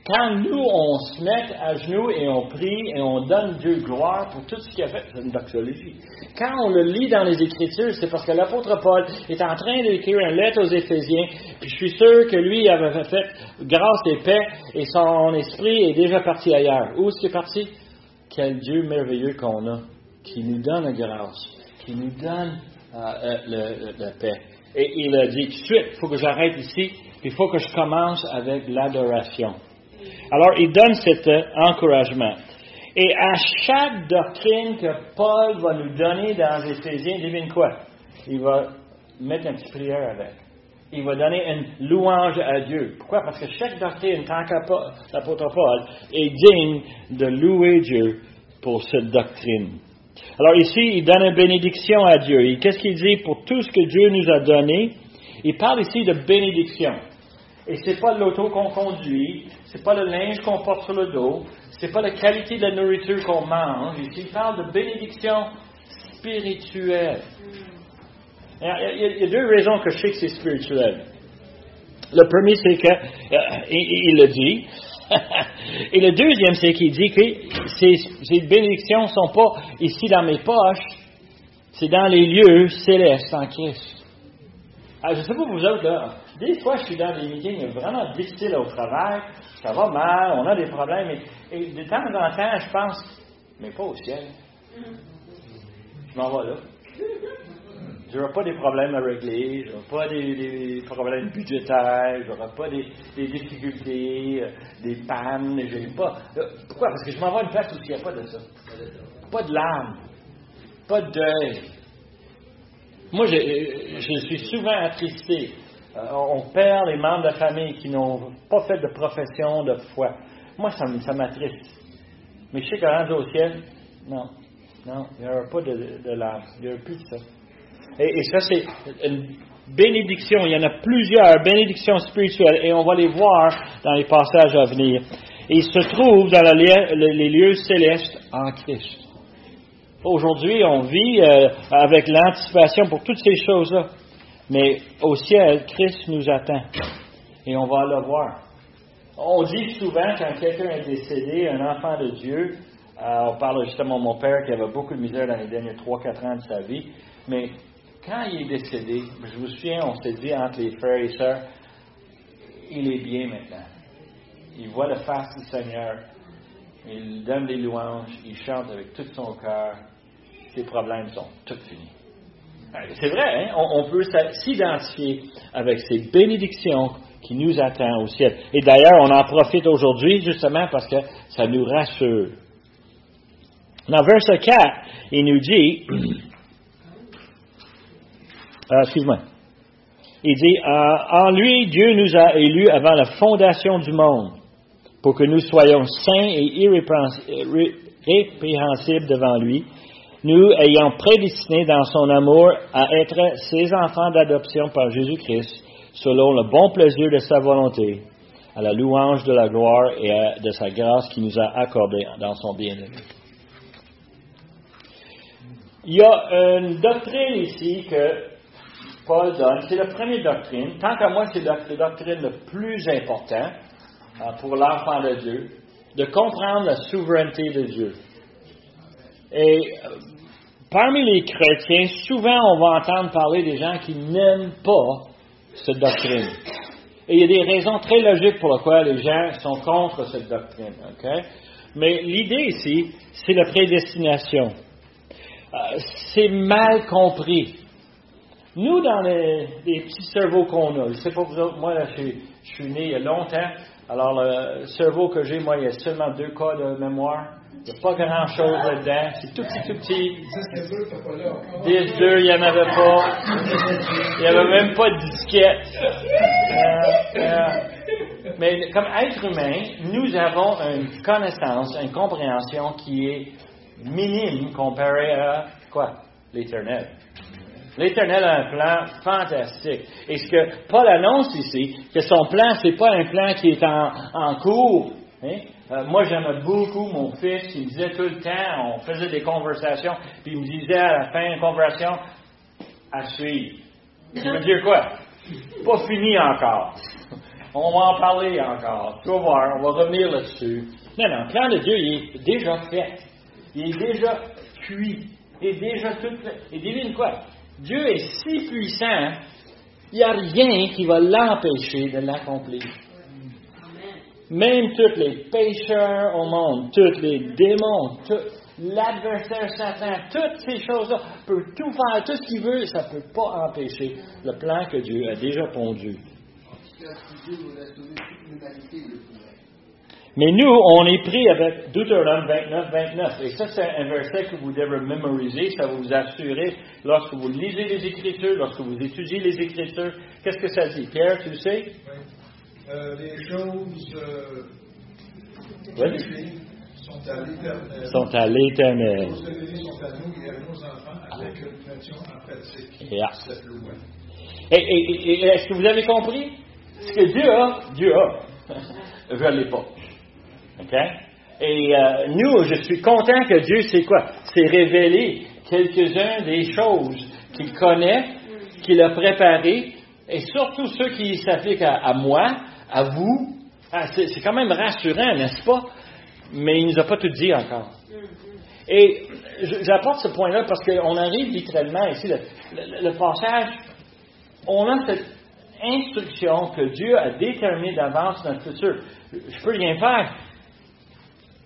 Quand nous, on se met à genoux et on prie et on donne Dieu gloire pour tout ce qu'il a fait, c'est une doxologie. Quand on le lit dans les Écritures, c'est parce que l'apôtre Paul est en train d'écrire une lettre aux Éphésiens, puis je suis sûr que lui avait fait grâce et paix, et son esprit est déjà parti ailleurs. Où est-ce qu'il est parti? Quel Dieu merveilleux qu'on a, qui nous donne la grâce, qui nous donne la paix. Et il a dit tout de suite, il faut que j'arrête ici, il faut que je commence avec l'adoration. Alors, il donne cet encouragement. Et à chaque doctrine que Paul va nous donner dans les Éphésiens, devine quoi? Il va mettre une petite prière avec. il va donner une louange à Dieu. Pourquoi? Parce que chaque doctrine, tant qu'apôtre Paul, est digne de louer Dieu pour cette doctrine. Alors ici, il donne une bénédiction à Dieu. Et qu'est-ce qu'il dit pour tout ce que Dieu nous a donné? Il parle ici de bénédiction. Et c'est pas l'auto qu'on conduit, c'est pas le linge qu'on porte sur le dos, c'est pas la qualité de la nourriture qu'on mange. Ici, il parle de bénédiction spirituelle. Il y a deux raisons que je sais que c'est spirituel. Le premier, c'est que, il le dit. Et le deuxième, c'est qu'il dit que ces bénédictions ne sont pas ici dans mes poches, c'est dans les lieux célestes en Christ. Alors, je ne sais pas vous autres, là, des fois je suis dans des meetings vraiment difficiles au travail, ça va mal, on a des problèmes, et de temps en temps, je pense, mais pas au ciel. Je m'en vais là. Je n'aurai pas des problèmes à régler, je n'aurai pas des problèmes budgétaires, je n'aurai pas des difficultés, des pannes, je n'ai pas. Pourquoi? Parce que je m'en vais à une place où il n'y a pas de ça. Pas de larmes, pas de deuil. Moi, je suis souvent attristé. On perd les membres de la famille qui n'ont pas fait de profession de foi. Moi, ça m'attriste. Mais je sais qu'à rendu au ciel, non, il n'y aura pas de larmes, il n'y aura plus de ça. Et ça, c'est une bénédiction. Il y en a plusieurs bénédictions spirituelles et on va les voir dans les passages à venir. Et ils se trouvent dans les lieux célestes en Christ. Aujourd'hui, on vit avec l'anticipation pour toutes ces choses-là. Mais au ciel, Christ nous attend. Et on va le voir. On dit souvent, quand quelqu'un est décédé, un enfant de Dieu, on parle justement de mon père qui avait beaucoup de misère dans les derniers 3-4 ans de sa vie, mais quand il est décédé, je me souviens, on s'est dit entre les frères et sœurs, il est bien maintenant. Il voit la face du Seigneur, il donne des louanges, il chante avec tout son cœur, ses problèmes sont tous finis. C'est vrai, hein? On peut s'identifier avec ces bénédictions qui nous attendent au ciel. Et d'ailleurs, on en profite aujourd'hui justement parce que ça nous rassure. Dans verset 4, il nous dit... excuse-moi. Il dit, en lui, Dieu nous a élus avant la fondation du monde, pour que nous soyons saints et irrépréhensibles devant lui, nous ayant prédestinés dans son amour à être ses enfants d'adoption par Jésus-Christ, selon le bon plaisir de sa volonté, à la louange de la gloire et de sa grâce qu'il nous a accordée dans son bien-aimé. Il y a une doctrine ici que Paul donne, c'est la première doctrine. Tant qu'à moi, c'est la doctrine la plus importante pour l'enfant de Dieu, de comprendre la souveraineté de Dieu. Et parmi les chrétiens, souvent on va entendre parler des gens qui n'aiment pas cette doctrine. Et il y a des raisons très logiques pour lesquelles les gens sont contre cette doctrine. Okay? Mais l'idée ici, c'est la prédestination. C'est mal compris. Nous, dans les petits cerveaux qu'on a, je ne sais pas vous autres, moi, là, je suis né il y a longtemps, alors le cerveau que j'ai, moi, il y a seulement 2 cas de mémoire. Il n'y a pas grand-chose là-dedans. C'est tout petit. Disque dur, il n'y en avait pas. Il n'y avait même pas de disquette. Mais comme être humain, nous avons une connaissance, une compréhension qui est minime comparée à quoi? L'Éternel. L'Éternel a un plan fantastique. Et ce que Paul annonce ici, que son plan, c'est pas un plan qui est en cours. Hein? Moi, j'aimais beaucoup mon fils. Il me disait tout le temps, on faisait des conversations, puis il me disait à la fin d'une conversation, à suivre. Je veux dire quoi? Pas fini encore. On va en parler encore. Tu vas voir, on va revenir là-dessus. Non, le plan de Dieu, il est déjà fait. Il est déjà cuit. Il est déjà tout fait. Et devine quoi? Dieu est si puissant, il n'y a rien qui va l'empêcher de l'accomplir. Même tous les pécheurs au monde, tous les démons, l'adversaire Satan, toutes ces choses-là, peut tout faire, tout ce qu'il veut, ça ne peut pas empêcher le plan que Dieu a déjà pondu. Mais nous, on est pris avec Deutéronome 29. Et ça, c'est un verset que vous devez mémoriser. Ça va vous assurer, lorsque vous lisez les Écritures, lorsque vous étudiez les Écritures, qu'est-ce que ça dit? Pierre, tu le sais? Oui. Les choses sont à l'Éternel. Sont à l'Éternel. Les choses de l'Éternel sont à nous et à nos enfants, avec que nous mettions en pratique cette loi. Et est-ce que vous avez compris? Ce que Dieu a. Je ne l'ai pas. OK? Et nous, je suis content que Dieu, c'est quoi? C'est révélé quelques-uns des choses qu'il connaît, qu'il a préparées, et surtout ceux qui s'appliquent à moi, à vous. C'est quand même rassurant, n'est-ce pas? Mais il ne nous a pas tout dit encore. Et j'apporte ce point-là parce qu'on arrive littéralement ici, le passage, on a cette instruction que Dieu a déterminée d'avance dans le futur. Je peux rien faire.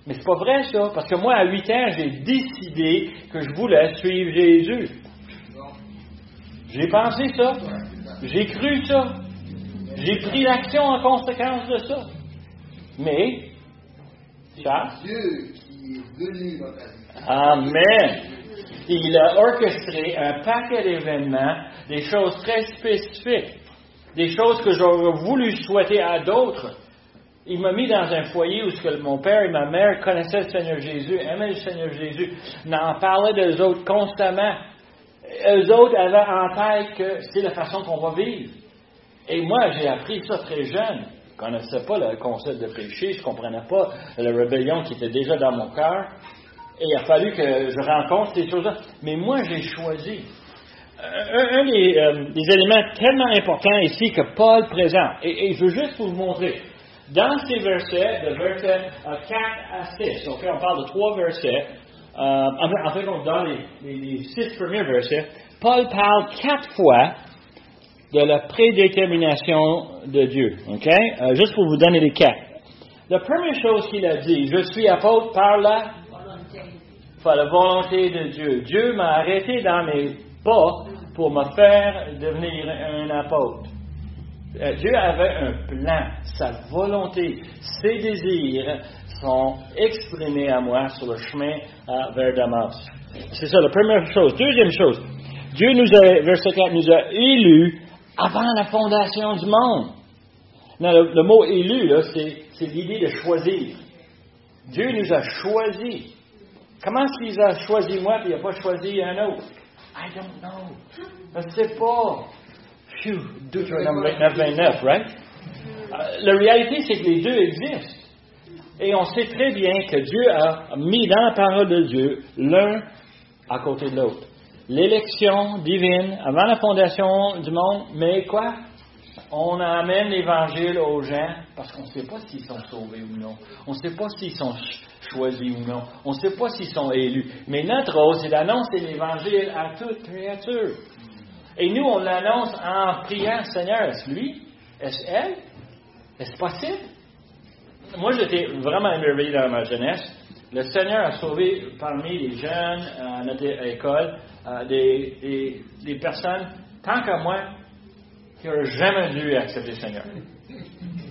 Mais c'est pas vrai ça, parce que moi, à 8 ans, j'ai décidé que je voulais suivre Jésus. J'ai pensé ça. J'ai cru ça. J'ai pris l'action en conséquence de ça. Mais, Charles? Dieu qui est venu dans ta vie. Amen. Il a orchestré un paquet d'événements, des choses très spécifiques, des choses que j'aurais voulu souhaiter à d'autres. Il m'a mis dans un foyer où mon père et ma mère connaissaient le Seigneur Jésus, aimaient le Seigneur Jésus, n'en parlaient d'eux autres constamment. Eux autres avaient en tête que c'est la façon qu'on va vivre. Et moi, j'ai appris ça très jeune. Je ne connaissais pas le concept de péché, je ne comprenais pas la rébellion qui était déjà dans mon cœur. Et il a fallu que je rencontre ces choses-là. Mais moi, j'ai choisi. Un des éléments tellement importants ici que Paul présente, et je veux juste vous montrer. Dans ces versets, de versets 4 à 6, okay, on parle de 3 versets. En fait, dans les 6 premiers versets, Paul parle 4 fois de la prédétermination de Dieu. Okay? Juste pour vous donner les 4. La première chose qu'il a dit, je suis apôtre par la volonté de Dieu. Dieu m'a arrêté dans mes pas pour me faire devenir un apôtre. Dieu avait un plan, sa volonté, ses désirs sont exprimés à moi sur le chemin vers Damas. C'est ça, la première chose. Deuxième chose, Dieu verset 4, nous a élus avant la fondation du monde. Non, le mot élu, là, c'est l'idée de choisir. Dieu nous a choisis. Comment est-ce qu'il a choisi moi et il n'a pas choisi un autre? I don't know. Je ne sais pas. Phew, Deutéronome 29, right? La réalité, c'est que les deux existent. Et on sait très bien que Dieu a mis dans la parole de Dieu l'un à côté de l'autre. L'élection divine avant la fondation du monde, mais quoi? On amène l'Évangile aux gens parce qu'on ne sait pas s'ils sont sauvés ou non. On ne sait pas s'ils sont choisis ou non. On ne sait pas s'ils sont élus. Mais notre rôle, c'est d'annoncer l'Évangile à toute créature. Et nous, on l'annonce en priant, Seigneur, est-ce lui? Est-ce elle? Est-ce possible? Moi, j'étais vraiment émerveillé dans ma jeunesse. Le Seigneur a sauvé parmi les jeunes à notre école des personnes, tant qu'à moi, qui n'auraient jamais dû accepter le Seigneur.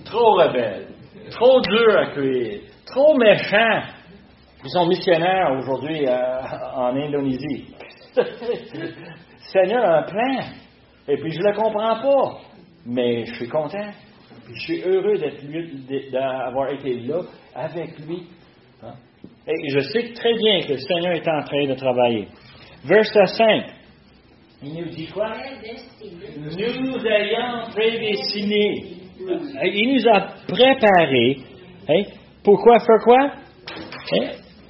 Trop rebelles, trop durs à cueillir, trop méchants. Ils sont missionnaires aujourd'hui en Indonésie. Le Seigneur a un plan. Et puis je ne le comprends pas. Mais je suis content. Puis je suis heureux d'avoir été là avec lui. Et je sais très bien que le Seigneur est en train de travailler. Verset 5. Il nous dit quoi? Nous ayons prédestinés. Il nous a préparés. Pourquoi faire quoi?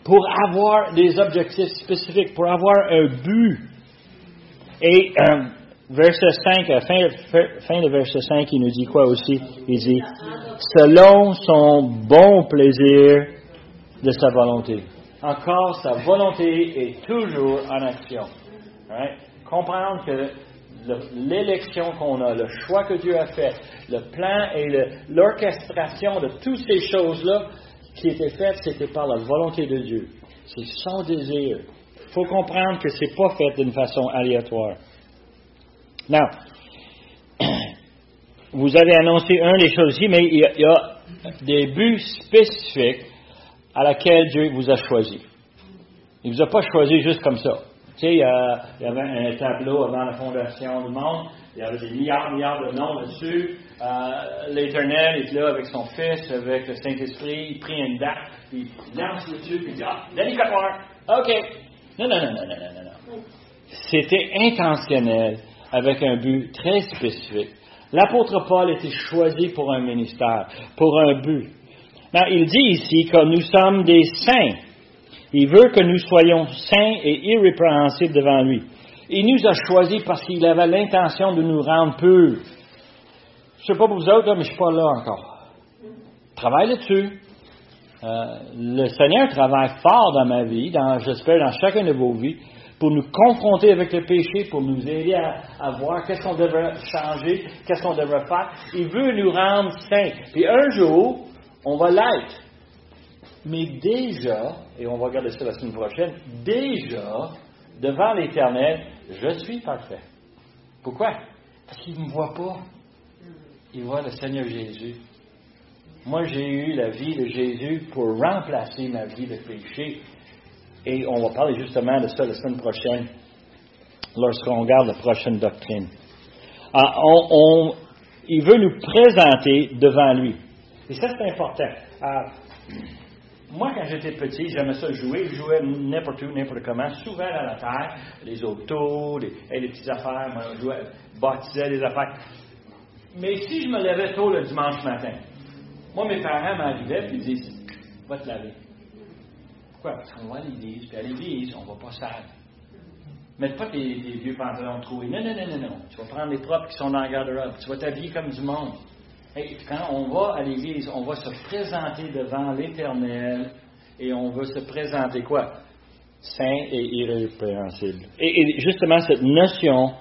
Pour avoir des objectifs spécifiques, pour avoir un but. Et verset 5, fin de verset 5, il nous dit quoi aussi? Il dit, selon son bon plaisir de sa volonté. Encore, sa volonté est toujours en action. Right? Comprendre que l'élection qu'on a, le choix que Dieu a fait, le plan et l'orchestration de toutes ces choses-là qui étaient faites, c'était par la volonté de Dieu. C'est son désir. Il faut comprendre que c'est pas fait d'une façon aléatoire. Now, vous avez annoncé des choses ici, mais il y a des buts spécifiques à laquelle Dieu vous a choisi. Il ne vous a pas choisi juste comme ça. Tu sais, il y avait un tableau avant la fondation du monde. Il y avait des milliards de noms dessus. L'Éternel est là avec son Fils, avec le Saint-Esprit. Il prit une date, puis il lance dessus, puis il dit « Ah, Denis Cotoir, OK. » Non. C'était intentionnel, avec un but très spécifique. L'apôtre Paul était choisi pour un ministère, pour un but. Maintenant, il dit ici que nous sommes des saints. Il veut que nous soyons saints et irrépréhensibles devant lui. Il nous a choisis parce qu'il avait l'intention de nous rendre purs. Je ne sais pas pour vous autres, mais je ne suis pas là encore. Travaille là-dessus. Le Seigneur travaille fort dans ma vie, j'espère dans chacune de vos vies, pour nous confronter avec le péché, pour nous aider à voir qu'est-ce qu'on devrait changer, qu'est-ce qu'on devrait faire. Il veut nous rendre saints. Puis un jour, on va l'être. Mais déjà, et on va regarder ça la semaine prochaine, déjà, devant l'Éternel, je suis parfait. Pourquoi? Parce qu'il ne me voit pas. Il voit le Seigneur Jésus. Moi, j'ai eu la vie de Jésus pour remplacer ma vie de péché. Et on va parler justement de ça la semaine prochaine, lorsqu'on regarde la prochaine doctrine. Il veut nous présenter devant lui. Et ça, c'est important. Moi, quand j'étais petit, j'aimais ça jouer. Je jouais n'importe où, n'importe comment, souvent dans la terre, les autos, les petites affaires. Moi, je jouais, bâtissais des affaires. Mais si je me levais tôt le dimanche matin, moi, mes parents m'arrivaient et ils disent « Va te laver. » Pourquoi? Parce qu'on va à l'église, puis à l'église, on ne va pas sale. Mets pas tes vieux pantalons troués. Non. Tu vas prendre les propres qui sont dans la garde-robe. Tu vas t'habiller comme du monde. Et quand on va à l'église, on va se présenter devant l'Éternel et on va se présenter quoi? Saint et irrépréhensible. Et justement, cette notion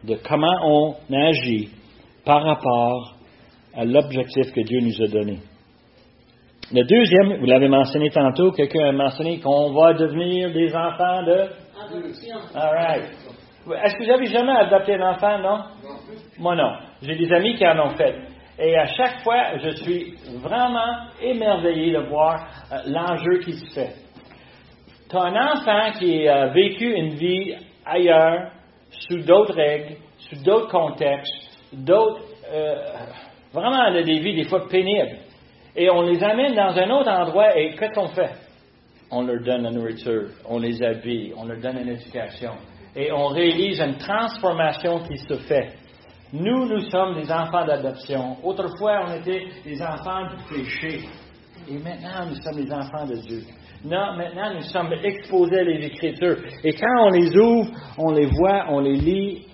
de comment on agit par rapport à l'objectif que Dieu nous a donné. Le deuxième, vous l'avez mentionné tantôt, quelqu'un a mentionné qu'on va devenir des enfants de... Adoption. All right. Est-ce que vous avez jamais adopté un enfant, non? Moi, non. J'ai des amis qui en ont fait. Et à chaque fois, je suis vraiment émerveillé de voir l'enjeu qui se fait. Tu as un enfant qui a vécu une vie ailleurs, sous d'autres règles, sous d'autres contextes, vraiment des vies des fois pénibles. Et on les amène dans un autre endroit et qu'est-ce qu'on fait? On leur donne la nourriture, on les habille, on leur donne une éducation. Et on réalise une transformation qui se fait. Nous sommes des enfants d'adoption. Autrefois, on était des enfants du péché. Et maintenant, nous sommes des enfants de Dieu. Non, maintenant, nous sommes exposés à les Écritures. Et quand on les ouvre, on les voit, on les lit,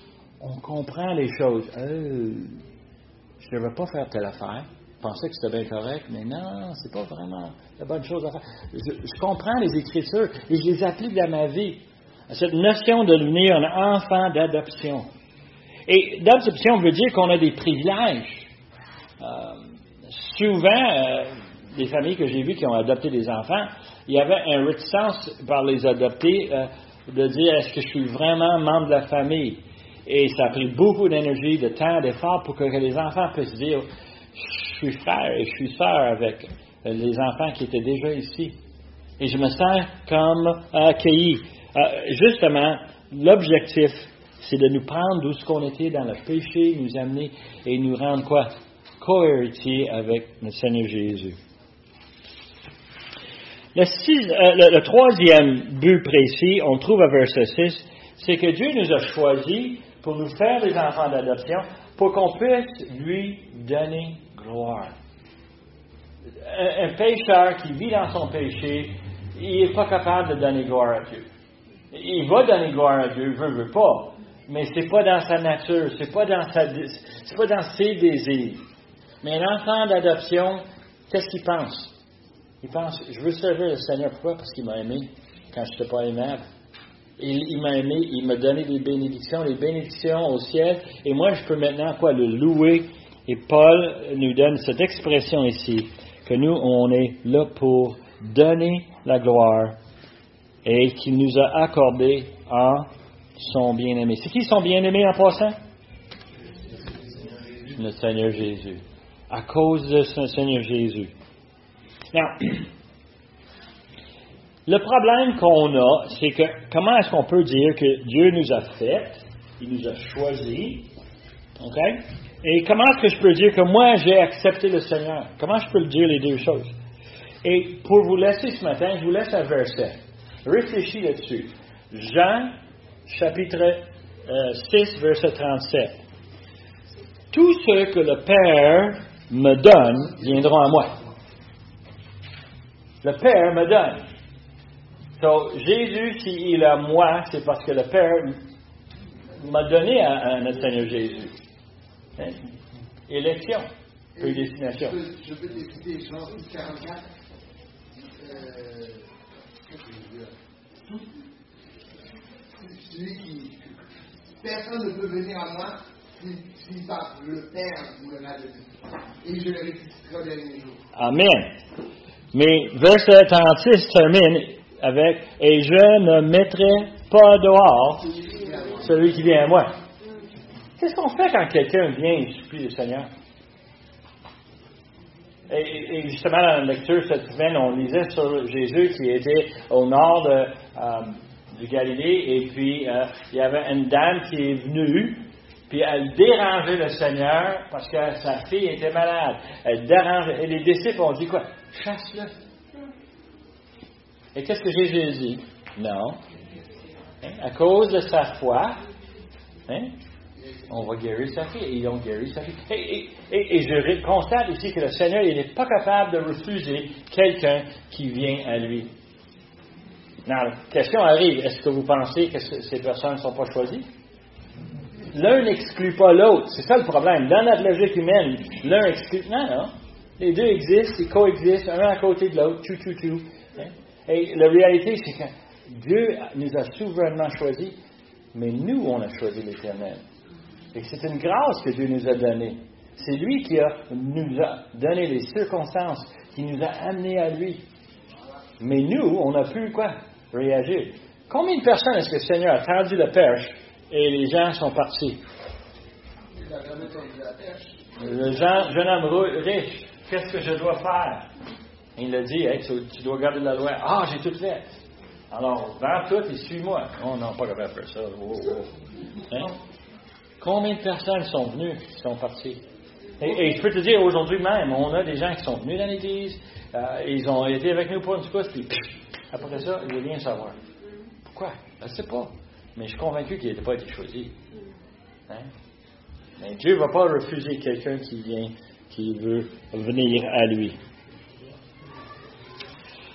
on comprend les choses. Je ne devrais pas faire telle affaire. Je pensais que c'était bien correct, mais non, c'est pas vraiment la bonne chose à faire. Je comprends les Écritures et je les applique dans ma vie. Cette notion de devenir un enfant d'adoption. Et d'adoption veut dire qu'on a des privilèges. Souvent, les familles que j'ai vues qui ont adopté des enfants, il y avait une réticence par les adoptés de dire est-ce que je suis vraiment membre de la famille? Et ça a pris beaucoup d'énergie, de temps, d'effort pour que les enfants puissent dire je suis frère et je suis sœur avec les enfants qui étaient déjà ici. Et je me sens comme accueilli. Justement, l'objectif, c'est de nous prendre d'où ce qu'on était dans le péché, nous amener et nous rendre quoi? Co-héritiers avec le Seigneur Jésus. Le troisième but précis, on trouve à verset 6, c'est que Dieu nous a choisis pour nous faire des enfants d'adoption, pour qu'on puisse lui donner gloire. Un pécheur qui vit dans son péché, il n'est pas capable de donner gloire à Dieu. Il va donner gloire à Dieu, veut pas, mais c'est pas dans sa nature, c'est pas dans ses désirs. Mais un enfant d'adoption, qu'est-ce qu'il pense? Il pense, je veux servir le Seigneur. Pourquoi? Parce qu'il m'a aimé quand je n'étais pas aimable. Il m'a aimé, il m'a donné des bénédictions, les bénédictions au ciel. Et moi, je peux maintenant le louer. Et Paul nous donne cette expression ici, que nous, on est là pour donner la gloire et qu'il nous a accordé en son bien-aimé. C'est qui son bien-aimé en passant? Le Seigneur Jésus. à cause de son Seigneur Jésus. Now, le problème qu'on a, c'est que comment est-ce qu'on peut dire que Dieu nous a fait, il nous a choisis, OK? Et comment est-ce que je peux dire que moi, j'ai accepté le Seigneur? Comment je peux le dire les deux choses? Et pour vous laisser ce matin, je vous laisse un verset. Réfléchis là-dessus. Jean, chapitre 6, verset 37. Tous ceux que le Père me donne viendront à moi. Le Père me donne. Donc, Jésus, s'il est à moi, c'est parce que le Père m'a donné à notre Seigneur Jésus. Hein? Élection, prédestination. Je peux t'écouter Jean 44. Celui qui. Personne ne peut venir à moi si par le Père me l'a donné. Et je le ressusciterai au dernier jour. Amen. Mais verset 36 termine avec « Et je ne mettrai pas dehors celui qui vient à moi. » Qu'est-ce qu'on fait quand quelqu'un vient et supplie le Seigneur? Et justement, dans la lecture cette semaine, on lisait sur Jésus qui était au nord du Galilée, et puis il y avait une dame qui est venue, puis elle dérangeait le Seigneur parce que sa fille était malade. Elle dérangeait. Et les disciples ont dit quoi? Chasse-le. Et qu'est-ce que Jésus dit? Non. Hein? À cause de sa foi, hein? On va guérir sa fille. Et ils ont guéri sa fille. Et je constate ici que le Seigneur, il n'est pas capable de refuser quelqu'un qui vient à lui. Now, la question arrive, est-ce que vous pensez que ces personnes ne sont pas choisies? L'un n'exclut pas l'autre. C'est ça le problème. Dans notre logique humaine, l'un exclut... Non. Les deux existent, ils coexistent, un à côté de l'autre, tout. Hein? Et la réalité, c'est que Dieu nous a souverainement choisis, mais nous, on a choisi l'Éternel. Et c'est une grâce que Dieu nous a donnée. C'est lui qui nous a donné les circonstances, qui nous a amenés à lui. Mais nous, on a pu quoi? Réagir. Combien de personnes est-ce que le Seigneur a tendu la perche et les gens sont partis? Le jeune homme riche, qu'est-ce que je dois faire? Il a dit, hey, tu dois garder la loi. Ah, j'ai tout fait. Alors, vends tout et suis-moi. Oh non, pas capable de faire ça. Hein? Combien de personnes sont venues, sont parties? Et je peux te dire, aujourd'hui même, on a des gens qui sont venus dans l'Église, ils ont été avec nous pour une secousses, puis après ça, ils ne veulent rien savoir. Pourquoi? Je ne sais pas. Mais je suis convaincu qu'il n'était pas été choisi. Hein? Mais Dieu ne va pas refuser quelqu'un qui veut venir à lui.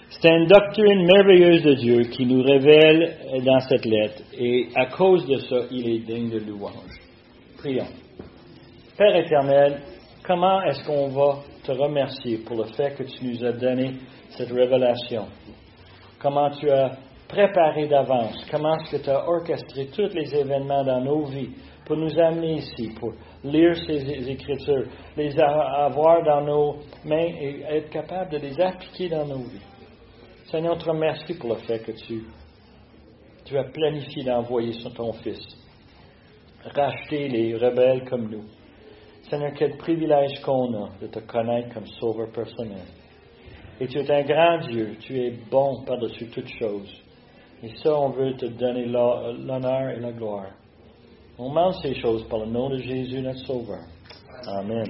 C'est une doctrine merveilleuse de Dieu qui nous révèle dans cette lettre, et à cause de ça, il est digne de louange. Prions. Père éternel, comment est-ce qu'on va te remercier pour le fait que tu nous as donné cette révélation? Comment tu as préparé d'avance? Comment est-ce que tu as orchestré tous les événements dans nos vies pour nous amener ici, pour lire ces Écritures, les avoir dans nos mains et être capable de les appliquer dans nos vies? Seigneur, on te remercie pour le fait que tu as planifié d'envoyer sur ton Fils, racheter les rebelles comme nous. Seigneur, quel privilège qu'on a de te connaître comme sauveur personnel. Et tu es un grand Dieu, tu es bon par-dessus toutes choses. Et ça, on veut te donner l'honneur et la gloire. On demande ces choses par le nom de Jésus, notre Sauveur. Amen.